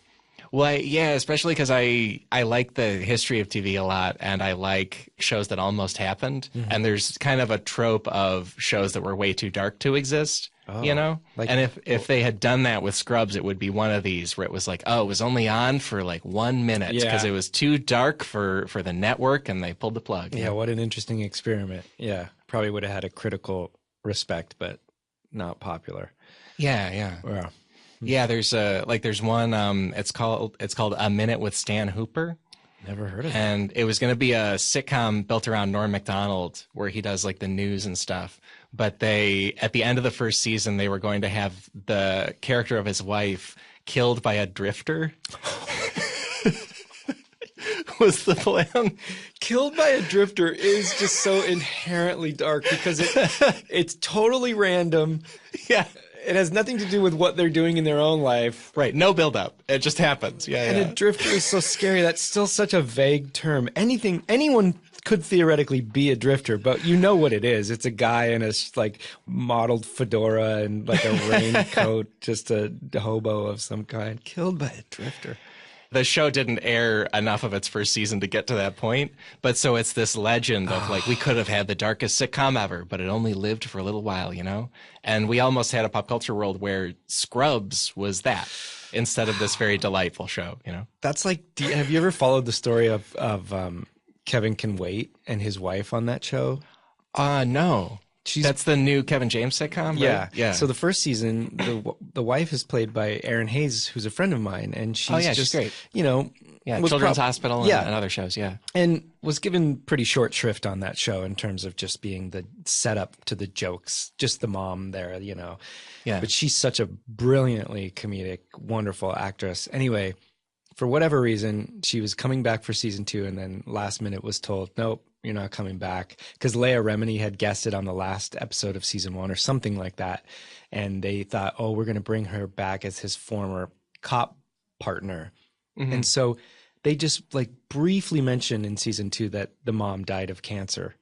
Well, yeah, especially because I like the history of TV a lot, and I like shows that almost happened. Mm-hmm. And there's kind of a trope of shows that were way too dark to exist, you know? And if they had done that with Scrubs, it would be one of these where it was like, it was only on for like 1 minute because it was too dark for the network, and they pulled the plug. Yeah, what an interesting experiment. Yeah, probably would have had a critical respect, but not popular. Yeah. Yeah, there's one. It's called A Minute with Stan Hooper. Never heard of it. And it was going to be a sitcom built around Norm Macdonald, where he does like the news and stuff. But at the end of the first season, they were going to have the character of his wife killed by a drifter. Was the plan. Killed by a drifter is just so inherently dark because it's totally random. Yeah. It has nothing to do with what they're doing in their own life. Right. No build up. It just happens. Yeah. And a drifter is so scary. That's still such a vague term. Anyone could theoretically be a drifter, but you know what it is. It's a guy in a like mottled fedora and like a raincoat, just a hobo of some kind, killed by a drifter. The show didn't air enough of its first season to get to that point. But so it's this legend of like, we could have had the darkest sitcom ever, but it only lived for a little while, you know? And we almost had a pop culture world where Scrubs was that instead of this very delightful show, you know? That's like, have you ever followed the story of Kevin Can Wait and his wife on that show? No. That's the new Kevin James sitcom, right? Yeah. So the first season, the wife is played by Erin Hayes, who's a friend of mine, and she's great. You know, Children's Hospital and other shows, and was given pretty short shrift on that show in terms of just being the setup to the jokes, just the mom there, you know. Yeah. But she's such a brilliantly comedic, wonderful actress. Anyway, for whatever reason, she was coming back for season 2, and then last minute was told, nope, you're not coming back, because Leia Remini had guested on the last episode of season 1 or something like that. And they thought, oh, we're going to bring her back as his former cop partner. Mm-hmm. And so they just like briefly mentioned in season 2 that the mom died of cancer.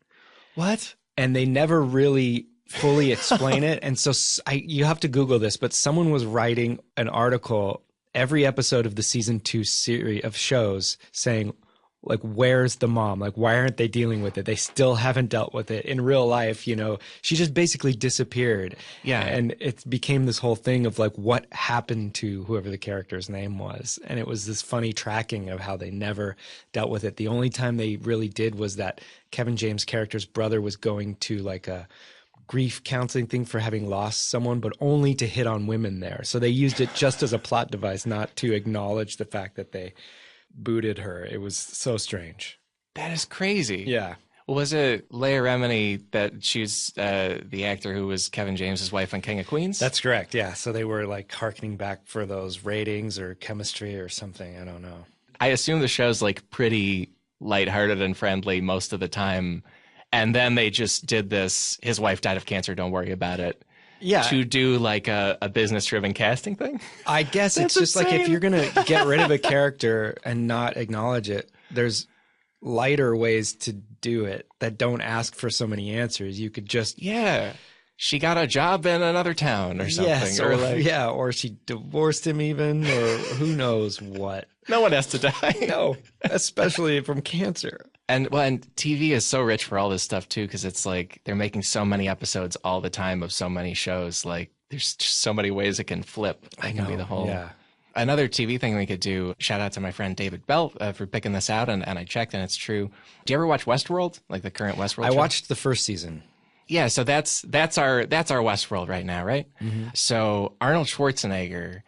What? And they never really fully explain it. And so you have to Google this, but someone was writing an article every episode of the season 2 series of shows saying, like, where's the mom? Like, why aren't they dealing with it? They still haven't dealt with it. In real life, you know, she just basically disappeared. Yeah. And it became this whole thing of like, what happened to whoever the character's name was? And it was this funny tracking of how they never dealt with it. The only time they really did was that Kevin James' character's brother was going to like a grief counseling thing for having lost someone, but only to hit on women there. So they used it just as a plot device, not to acknowledge the fact that they booted her. It was so strange. That is crazy. Yeah. Was it Leia Remini that she's the actor who was Kevin James's wife on King of Queens? That's correct. Yeah. So they were like harkening back for those ratings or chemistry or something. I don't know. I assume the show's like pretty lighthearted and friendly most of the time. And then they just did this, his wife died of cancer, don't worry about it. Yeah. To do like a business-driven casting thing? I guess it's just insane. Like if you're going to get rid of a character and not acknowledge it, there's lighter ways to do it that don't ask for so many answers. You could just... Yeah. She got a job in another town or something. Yes, or she divorced him even, or who knows what. No one has to die. No, especially from cancer. And TV is so rich for all this stuff too, because it's like they're making so many episodes all the time of so many shows. Like there's just so many ways it can flip. It can be the whole. Yeah. Another TV thing we could do. Shout out to my friend David Bell for picking this out, and I checked, and it's true. Do you ever watch Westworld? Like the current Westworld? I show? watched the first season. Yeah, so that's our Westworld right now, right? Mm-hmm. So Arnold Schwarzenegger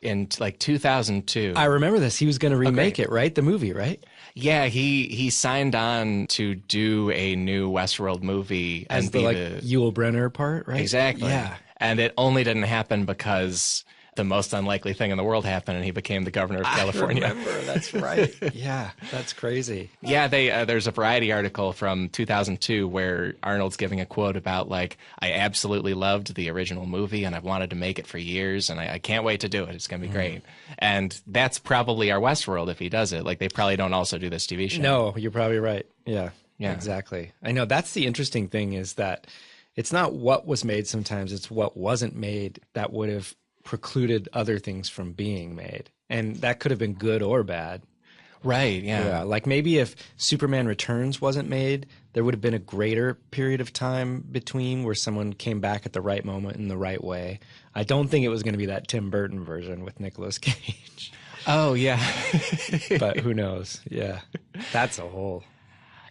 in like 2002. I remember this. He was going to remake it, right? The movie, right? Yeah, he signed on to do a new Westworld movie as and the Yul Brynner part, right? Exactly. Yeah, and it only didn't happen because the most unlikely thing in the world happened, and he became the governor of California. I remember, that's right. Yeah, that's crazy. Yeah, there's a Variety article from 2002 where Arnold's giving a quote about like, I absolutely loved the original movie, and I've wanted to make it for years, and I can't wait to do it. It's going to be great. And that's probably our Westworld if he does it. Like, they probably don't also do this TV show. No, you're probably right. Yeah, exactly. I know that's the interesting thing is that it's not what was made sometimes, it's what wasn't made that would have precluded other things from being made, and that could have been good or bad. Right. Yeah. Like maybe if Superman Returns wasn't made, there would have been a greater period of time between where someone came back at the right moment in the right way. I don't think it was going to be that Tim Burton version with Nicolas Cage. Oh yeah. But who knows? Yeah, that's a whole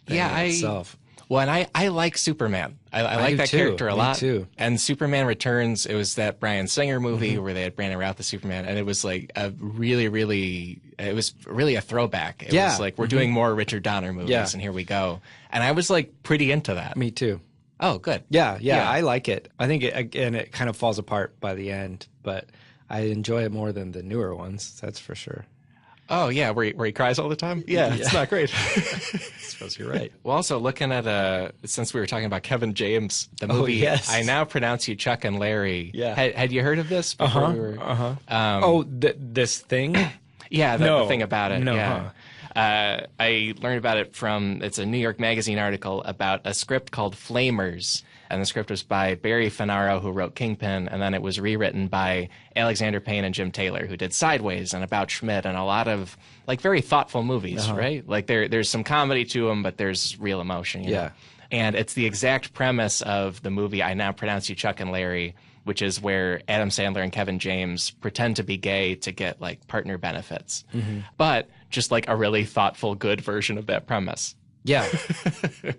thing in itself. Well, and I like Superman. I like that character a lot. Me too. And Superman Returns, it was that Bryan Singer movie where they had Brandon Routh as Superman, and it was like a really a throwback. It was like, we're doing more Richard Donner movies, and here we go. And I was like pretty into that. Me too. Oh, good. Yeah, I like it. I think, it kind of falls apart by the end, but I enjoy it more than the newer ones, that's for sure. Oh, yeah, where he cries all the time? Yeah, it's not great. I suppose you're right. Well, also looking at, since we were talking about Kevin James, the movie, yes. I Now Pronounce You Chuck and Larry. Yeah. Had you heard of this before we were... This thing? Yeah, the thing about it. No. Yeah. I learned about it from, it's a New York Magazine article about a script called Flamers. And the script was by Barry Fanaro, who wrote Kingpin, and then it was rewritten by Alexander Payne and Jim Taylor, who did Sideways and About Schmidt and a lot of like very thoughtful movies, right? Like there's some comedy to them, but there's real emotion. You know? And it's the exact premise of the movie I Now Pronounce You Chuck and Larry, which is where Adam Sandler and Kevin James pretend to be gay to get like partner benefits, but just like a really thoughtful, good version of that premise. Yeah,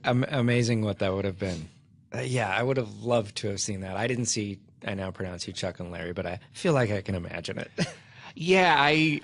amazing what that would have been. I would have loved to have seen that. I didn't see I Now Pronounce You Chuck and Larry, but I feel like I can imagine it. Yeah,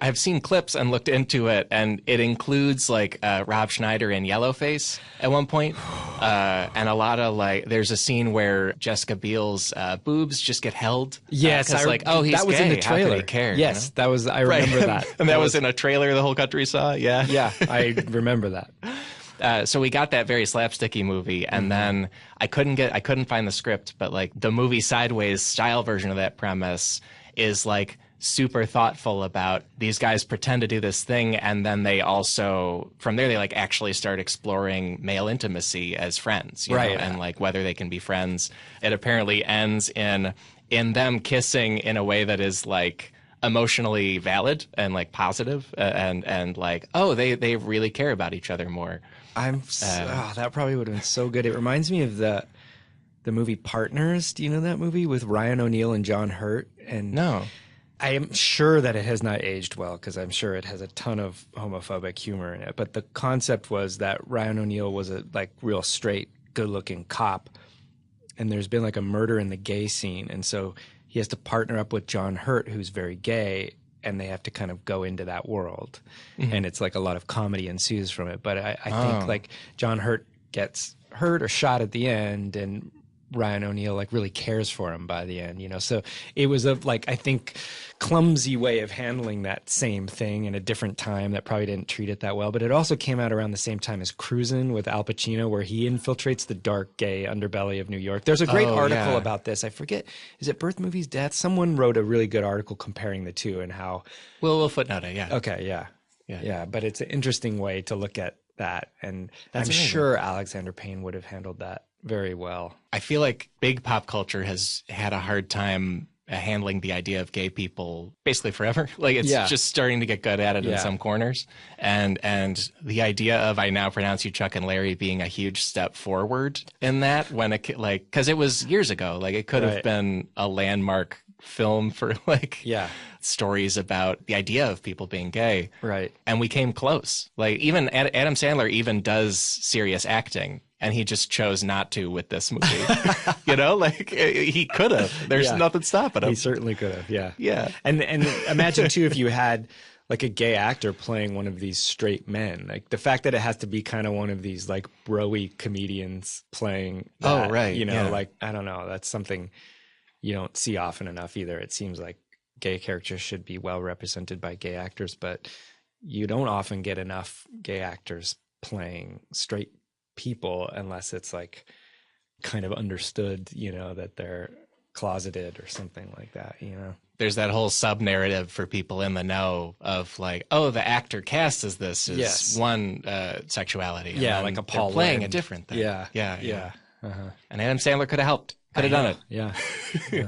I've seen clips and looked into it, and it includes like Rob Schneider in Yellowface at one point, and a lot of like there's a scene where Jessica Biel's boobs just get held. Yes, he's that was gay. in the trailer. How could he care? Yes, you know? that was. I remember that, and that was in a trailer the whole country saw. Yeah, yeah, I remember that. So we got that very slapsticky movie, and then I couldn't find the script, but like the movie Sideways style version of that premise is like super thoughtful about these guys pretend to do this thing, and then they also from there they like actually start exploring male intimacy as friends, you know, and like whether they can be friends. It apparently ends in them kissing in a way that is like emotionally valid and like positive, and like, oh, they really care about each other more. That probably would have been so good. It reminds me of the movie Partners. Do you know that movie with Ryan O'Neal and John Hurt? And no. I am sure that it has not aged well, because I'm sure it has a ton of homophobic humor in it. But the concept was that Ryan O'Neal was a like real straight, good-looking cop, and there's been like a murder in the gay scene, and so he has to partner up with John Hurt, who's very gay, and they have to kind of go into that world. And it's like a lot of comedy ensues from it. But I think like John Hurt gets hurt or shot at the end, and Ryan O'Neal like really cares for him by the end, you know. So it was a like, I think, clumsy way of handling that same thing in a different time that probably didn't treat it that well. But it also came out around the same time as Cruisin' with Al Pacino, where he infiltrates the dark gay underbelly of New York. There's a great article about this. I forget, is it Birth Movies Death? Someone wrote a really good article comparing the two and how. We'll footnote it. Yeah. Okay. Yeah. But it's an interesting way to look at that, and That's I'm amazing. sure Alexander Payne would have handled that very well. I feel like big pop culture has had a hard time handling the idea of gay people basically forever. Like it's just starting to get good at it in some corners. And the idea of I Now Pronounce You Chuck and Larry being a huge step forward in that, when it like, because it was years ago, like it could have been a landmark film for like stories about the idea of people being gay. Right. And we came close. Like even Adam Sandler even does serious acting, and he just chose not to with this movie. You know, like he could have. There's nothing stopping him. He certainly could have. Yeah. Yeah. And imagine too if you had like a gay actor playing one of these straight men. Like the fact that it has to be kind of one of these like bro-y comedians playing that, you know, like I don't know, that's something you don't see often enough either. It seems like gay characters should be well represented by gay actors, but you don't often get enough gay actors playing straight people unless it's like kind of understood, you know, that they're closeted or something like that, you know. There's that whole sub narrative for people in the know of like, oh, the actor cast as this is one sexuality. Yeah, like a Paul playing Lynde. a different thing. Yeah. Uh-huh. And Adam Sandler could have helped. Could have done it. Yeah.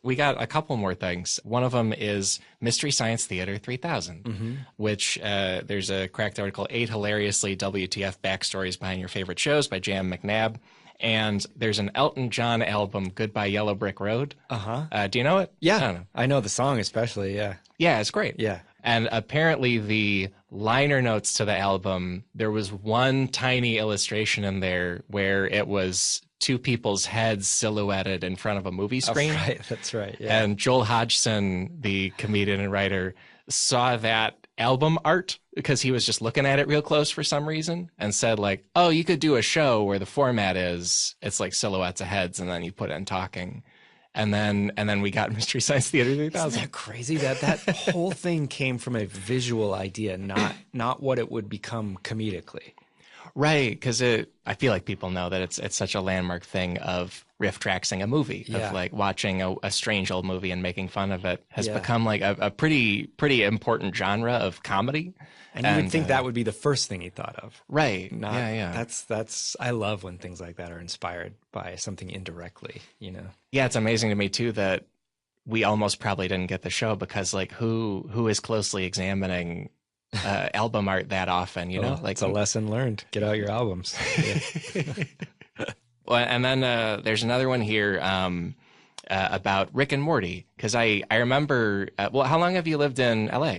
We got a couple more things. One of them is Mystery Science Theater 3000, which there's a cracked article, 8 hilariously WTF backstories behind your favorite shows by Jan McNabb. And there's an Elton John album, Goodbye Yellow Brick Road. Do you know it? Yeah. I don't know. I know the song especially, yeah. Yeah, it's great. Yeah. And apparently the liner notes to the album, there was one tiny illustration in there where it was two people's heads silhouetted in front of a movie screen. That's right. Yeah. And Joel Hodgson, the comedian and writer, saw that album art because he was just looking at it real close for some reason and said like, oh, you could do a show where the format is it's like silhouettes of heads and then you put in talking. And then we got Mystery Science Theater 3000. Isn't that crazy that whole thing came from a visual idea, not what it would become comedically? Right, because I feel like people know that it's such a landmark thing of riff tracksing a movie, of like watching a strange old movie and making fun of it has become like a pretty important genre of comedy. And you would think that would be the first thing he thought of. Right. Yeah. That's I love when things like that are inspired by something indirectly, you know. Yeah, it's amazing to me too that we almost probably didn't get the show because like who is closely examining album art that often, you know? Like it's a lesson learned. Get out your albums. Well, and then there's another one here about Rick and Morty because I remember. Well, how long have you lived in LA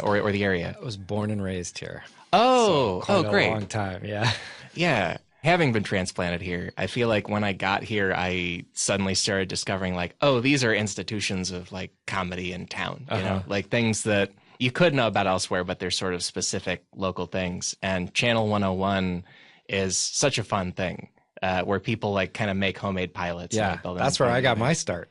or the area? I was born and raised here. Oh, so quite great, a long time. Yeah. Yeah. Having been transplanted here, I feel like when I got here, I suddenly started discovering like, oh, these are institutions of like comedy in town, you know, like things that you could know about elsewhere, but they're sort of specific local things. And Channel 101 is such a fun thing where people like kind of make homemade pilots. Yeah, and build that's where I got my start,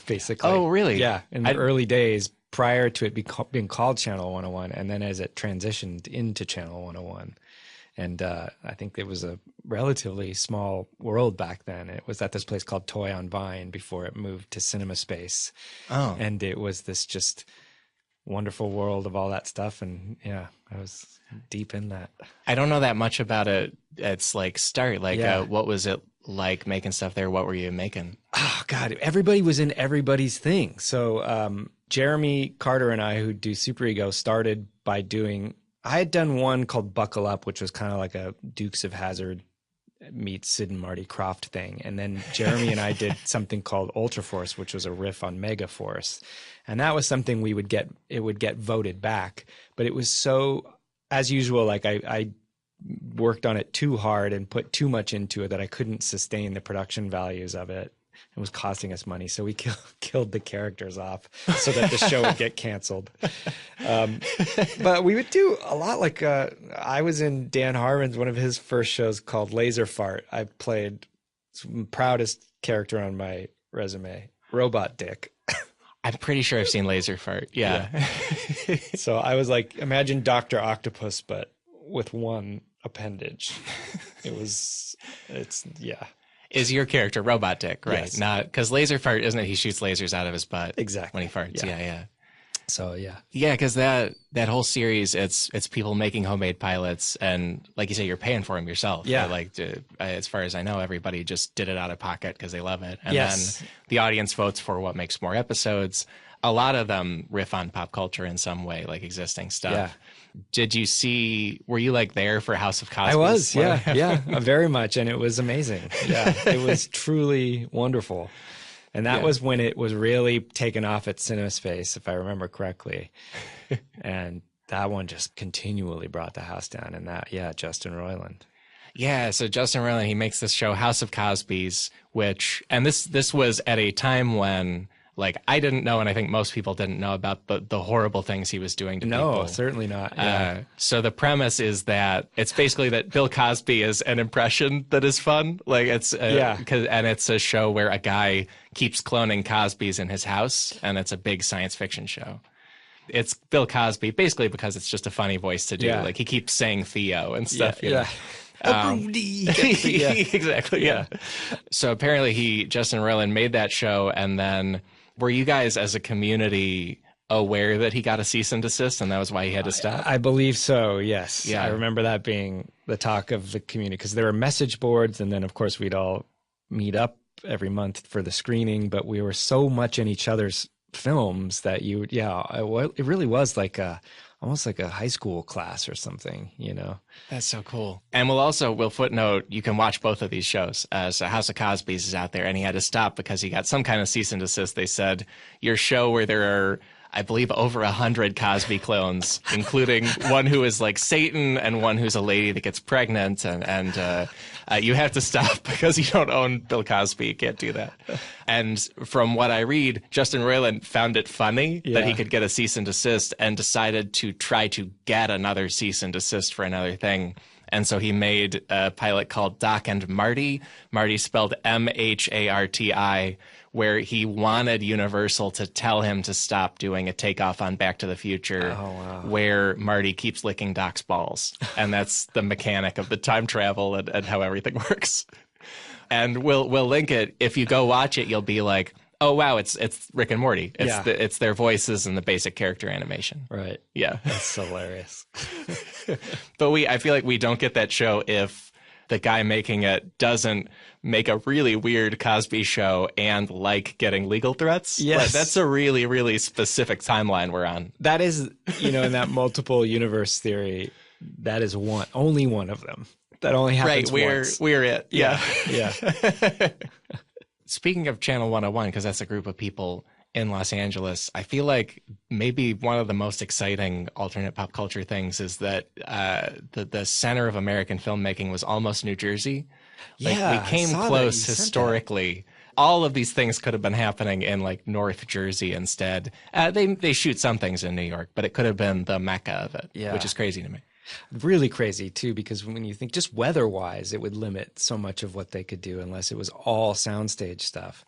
basically. Oh, really? Yeah, in the early days prior to it being called Channel 101, and then as it transitioned into Channel 101. And I think it was a relatively small world back then. It was at this place called Toy on Vine before it moved to Cinema Space. Oh. And it was this just wonderful world of all that stuff. And yeah, I was deep in that. I don't know that much about it. It's like start. Like, what was it like making stuff there? What were you making? Oh, God. Everybody was in everybody's thing. So Jeremy Carter and I, who do Super Ego, started by doing... I had done one called Buckle Up, which was kind of like a Dukes of Hazzard meets Sid and Marty Krofft thing. And then Jeremy and I did something called Ultra Force, which was a riff on Mega Force. And that was something it would get voted back. But it was so, as usual, like I worked on it too hard and put too much into it that I couldn't sustain the production values of it. It was costing us money, so we killed the characters off so that the show would get canceled. But we would do a lot. Like I was in Dan Harmon's one of his first shows called Laser Fart. I played the proudest character on my resume, Robot Dick. I'm pretty sure I've seen Laser Fart. Yeah. So I was like, imagine Dr. Octopus, but with one appendage. Is your character Robot Dick, right? Yes. Not because Laser Fart, isn't it? He shoots lasers out of his butt exactly when he farts. Yeah. So yeah, because that whole series, it's people making homemade pilots, and like you say, you're paying for them yourself. Yeah, like as far as I know, everybody just did it out of pocket because they love it, and yes. then the audience votes for what makes more episodes. A lot of them riff on pop culture in some way, like existing stuff. Yeah. Were you like there for House of Cosby? I was, yeah, very much. And it was amazing. Yeah, it was truly wonderful. And that was when it was really taken off at Cinema Space, if I remember correctly. And that one just continually brought the house down. And Justin Roiland. Yeah, so Justin Roiland, he makes this show, House of Cosby's, and this was at a time when... like, I didn't know, and I think most people didn't know about the horrible things he was doing to people. No, certainly not. Yeah. So the premise is that it's basically that Bill Cosby is an impression that is fun. Like, and it's a show where a guy keeps cloning Cosbys in his house, and it's a big science fiction show. It's Bill Cosby, basically because it's just a funny voice to do. Yeah. Like, he keeps saying Theo and stuff. Yeah. Exactly. Yeah. So apparently Justin Roiland made that show, and then were you guys as a community aware that he got a cease and desist, and that was why he had to stop? I believe so. Yes. Yeah. I remember that being the talk of the community because there were message boards, and then of course we'd all meet up every month for the screening. But we were so much in each other's films that it really was like almost like a high school class or something, you know. That's so cool. And we'll footnote, you can watch both of these shows. So House of Cosby's is out there, and he had to stop because he got some kind of cease and desist. They said, your show where there are, I believe, over 100 Cosby clones, including one who is like Satan and one who's a lady that gets pregnant, and you have to stop because you don't own Bill Cosby. You can't do that. And from what I read, Justin Roiland found it funny that he could get a cease and desist and decided to try to get another cease and desist for another thing. And so he made a pilot called Doc and Marty. Marty spelled Mharti, where he wanted Universal to tell him to stop doing a takeoff on Back to the Future, where Marty keeps licking Doc's balls. And that's the mechanic of the time travel and how everything works. And we'll link it. If you go watch it, you'll be like, oh, wow, it's Rick and Morty. It's their voices and the basic character animation. Right. Yeah. That's hilarious. But I feel like we don't get that show if the guy making it doesn't make a really weird Cosby show and like getting legal threats. Yes. That's a really, really specific timeline we're on. That is, in that multiple universe theory, that is only one of them. That only happens once. We're it. Yeah. Yeah. Speaking of Channel 101, because that's a group of people in Los Angeles, I feel like maybe one of the most exciting alternate pop culture things is that the center of American filmmaking was almost New Jersey. Like, Yeah, we came close historically. All of these things could have been happening in like North Jersey instead. They shoot some things in New York, but it could have been the mecca of it, which is crazy to me. Really crazy too, because when you think just weather-wise, it would limit so much of what they could do unless it was all soundstage stuff.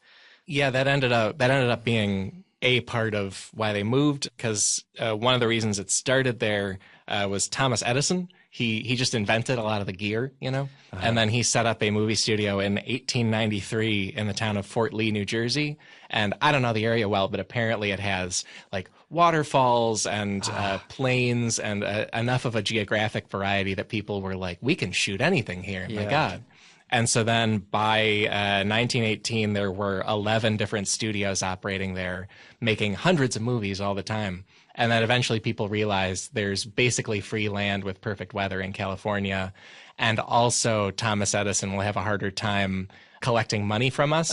Yeah, that ended up being a part of why they moved, because one of the reasons it started there was Thomas Edison. He just invented a lot of the gear, and then he set up a movie studio in 1893 in the town of Fort Lee, New Jersey. And I don't know the area well, but apparently it has like waterfalls and plains and enough of a geographic variety that people were like, we can shoot anything here. My God. And so then by 1918, there were 11 different studios operating there, making hundreds of movies all the time. And then eventually people realized there's basically free land with perfect weather in California. And also Thomas Edison will have a harder time collecting money from us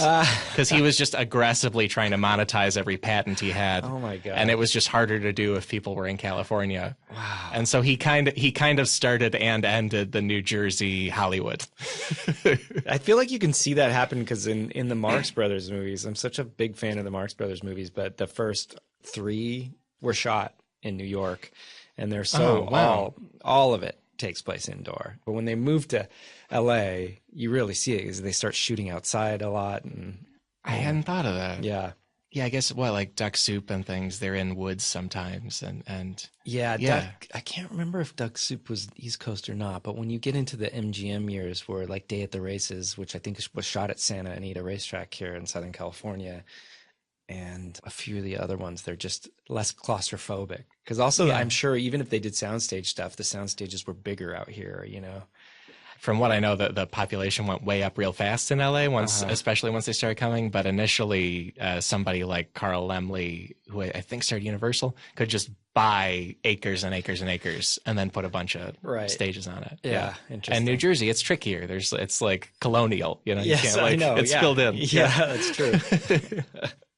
because he was just aggressively trying to monetize every patent he had. Oh my God. And it was just harder to do if people were in California. Wow. And so he kind of started and ended the New Jersey Hollywood. I feel like you can see that happen because in the Marx Brothers movies, I'm such a big fan of the Marx Brothers movies, but the first 3 were shot in New York, and they're all of it takes place indoor. But when they move to LA, you really see it because they start shooting outside a lot. And I hadn't thought of that. Yeah, I guess like Duck Soup and things, they're in woods sometimes. And Duck, I can't remember if Duck Soup was East Coast or not, but when you get into the MGM years where like Day at the Races, which I think was shot at Santa Anita Racetrack here in Southern California, and a few of the other ones, they're just less claustrophobic. Because also, I'm sure even if they did soundstage stuff, the sound stages were bigger out here, From what I know, the population went way up real fast in LA especially once they started coming. But initially, somebody like Carl Laemmle, who I think started Universal, could just buy acres and acres and acres and then put a bunch of stages on it. Yeah. Interesting. And New Jersey, it's trickier. It's like colonial, Yes, you can't, like, I know. it's filled in. Yeah, that's true.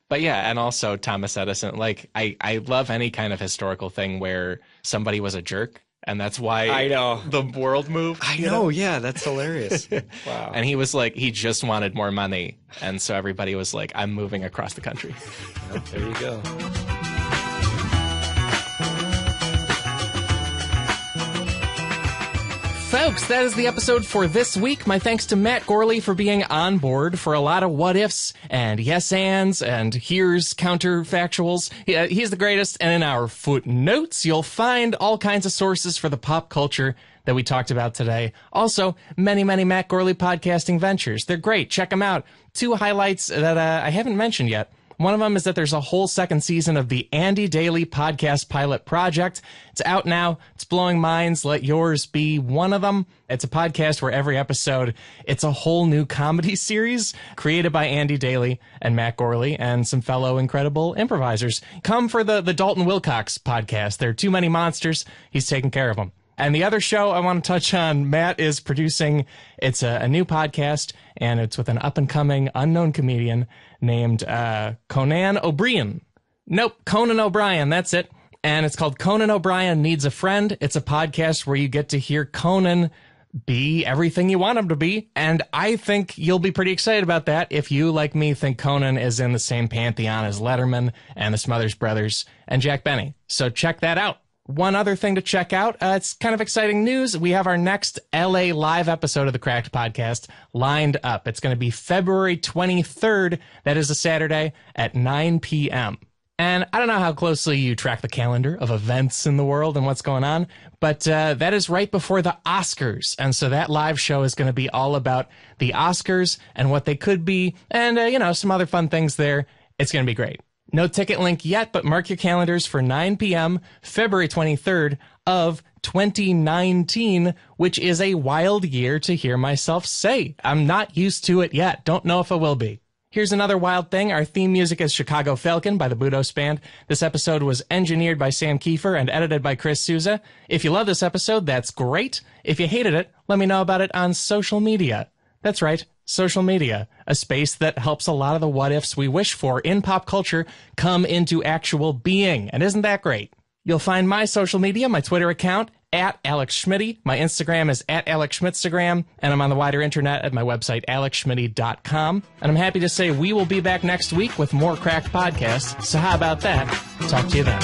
But yeah, and also Thomas Edison, like I love any kind of historical thing where somebody was a jerk, and that's why I know the world moved. I know, yeah, that's hilarious. Wow. And he was like, he just wanted more money, and so everybody was like, I'm moving across the country. Well, there you go. Folks, that is the episode for this week. My thanks to Matt Gourley for being on board for a lot of what ifs and yes ands and here's counterfactuals. He's the greatest, and in our footnotes, you'll find all kinds of sources for the pop culture that we talked about today. Also, many, many Matt Gourley podcasting ventures. They're great. Check them out. 2 highlights that I haven't mentioned yet. One of them is that there's a whole 2nd season of the Andy Daly podcast pilot project. It's out now. It's blowing minds. Let yours be one of them. It's a podcast where every episode, it's a whole new comedy series created by Andy Daly and Matt Gourley and some fellow incredible improvisers. Come for the Dalton Wilcox podcast. There are too many monsters. He's taking care of them. And the other show I want to touch on, Matt is producing. It's a new podcast, and it's with an up-and-coming unknown comedian named Conan O'Brien. Nope, Conan O'Brien, that's it. And it's called Conan O'Brien Needs a Friend. It's a podcast where you get to hear Conan be everything you want him to be. And I think you'll be pretty excited about that if you, like me, think Conan is in the same pantheon as Letterman and the Smothers Brothers and Jack Benny. So check that out. One other thing to check out, it's kind of exciting news. We have our next LA live episode of the Cracked Podcast lined up. It's going to be February 23rd. That is a Saturday at 9 p.m. And I don't know how closely you track the calendar of events in the world and what's going on, but that is right before the Oscars. And so that live show is going to be all about the Oscars and what they could be and, some other fun things there. It's going to be great. No ticket link yet, but mark your calendars for 9 p.m., February 23rd of 2019, which is a wild year to hear myself say. I'm not used to it yet. Don't know if I will be. Here's another wild thing. Our theme music is Chicago Falcon by the Budos Band. This episode was engineered by Sam Kiefer and edited by Chris Souza. If you love this episode, that's great. If you hated it, let me know about it on social media. That's right. social media, a space that helps a lot of the what ifs we wish for in pop culture come into actual being. And isn't that great? You'll find my social media, my Twitter account, at Alex Schmitty. My Instagram is at Alex Schmidtstagram, and I'm on the wider internet at my website, alexschmitty.com. And I'm happy to say we will be back next week with more Cracked podcasts. So how about that? Talk to you then.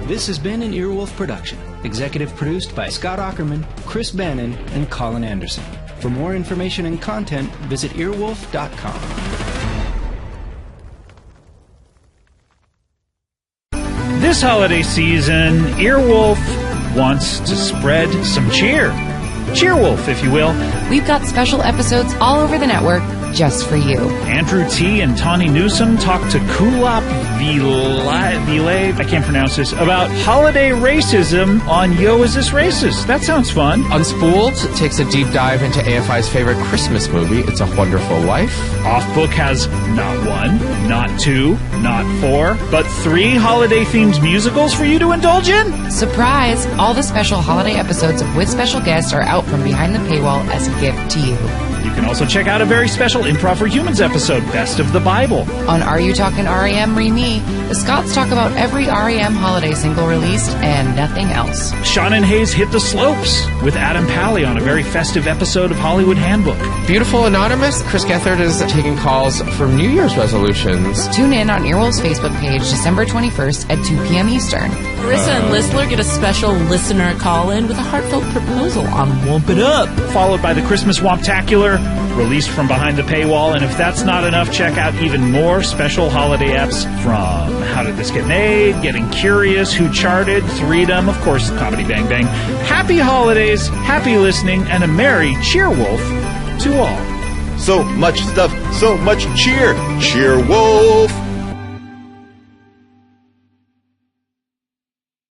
This has been an Earwolf production, executive produced by Scott Aukerman, Chris Bannon, and Colin Anderson. For more information and content, visit earwolf.com. This holiday season, Earwolf wants to spread some cheer. Cheerwolf, if you will. We've got special episodes all over the network just for you. Andrew T. and Tawny Newsom talk to Kulop Vilay, I can't pronounce this, about holiday racism on Yo, Is This Racist? That sounds fun. Unspooled takes a deep dive into AFI's favorite Christmas movie, It's a Wonderful Life. Offbook has not one, not two, not four, but 3 holiday-themed musicals for you to indulge in? Surprise! All the special holiday episodes with special guests are out from behind the paywall as a gift to you. You can also check out a very special Improv for Humans episode, Best of the Bible. On Are You Talkin' REM Re-Me, the Scots talk about every REM holiday single released and nothing else. Sean and Hayes hit the slopes with Adam Pally on a very festive episode of Hollywood Handbook. Beautiful Anonymous, Chris Gethard is taking calls for New Year's resolutions. Tune in on Earwolf's Facebook page December 21st at 2 p.m. Eastern. Marissa and Listler get a special listener call-in with a heartfelt proposal on Womp It Up. Followed by the Christmas Womptacular, released from behind the paywall. And if that's not enough, check out even more special holiday apps from How Did This Get Made, Getting Curious, Who Charted, Threedom, of course, Comedy Bang Bang. Happy holidays, happy listening, and a merry Cheerwolf to all. So much stuff, so much cheer. Cheerwolf!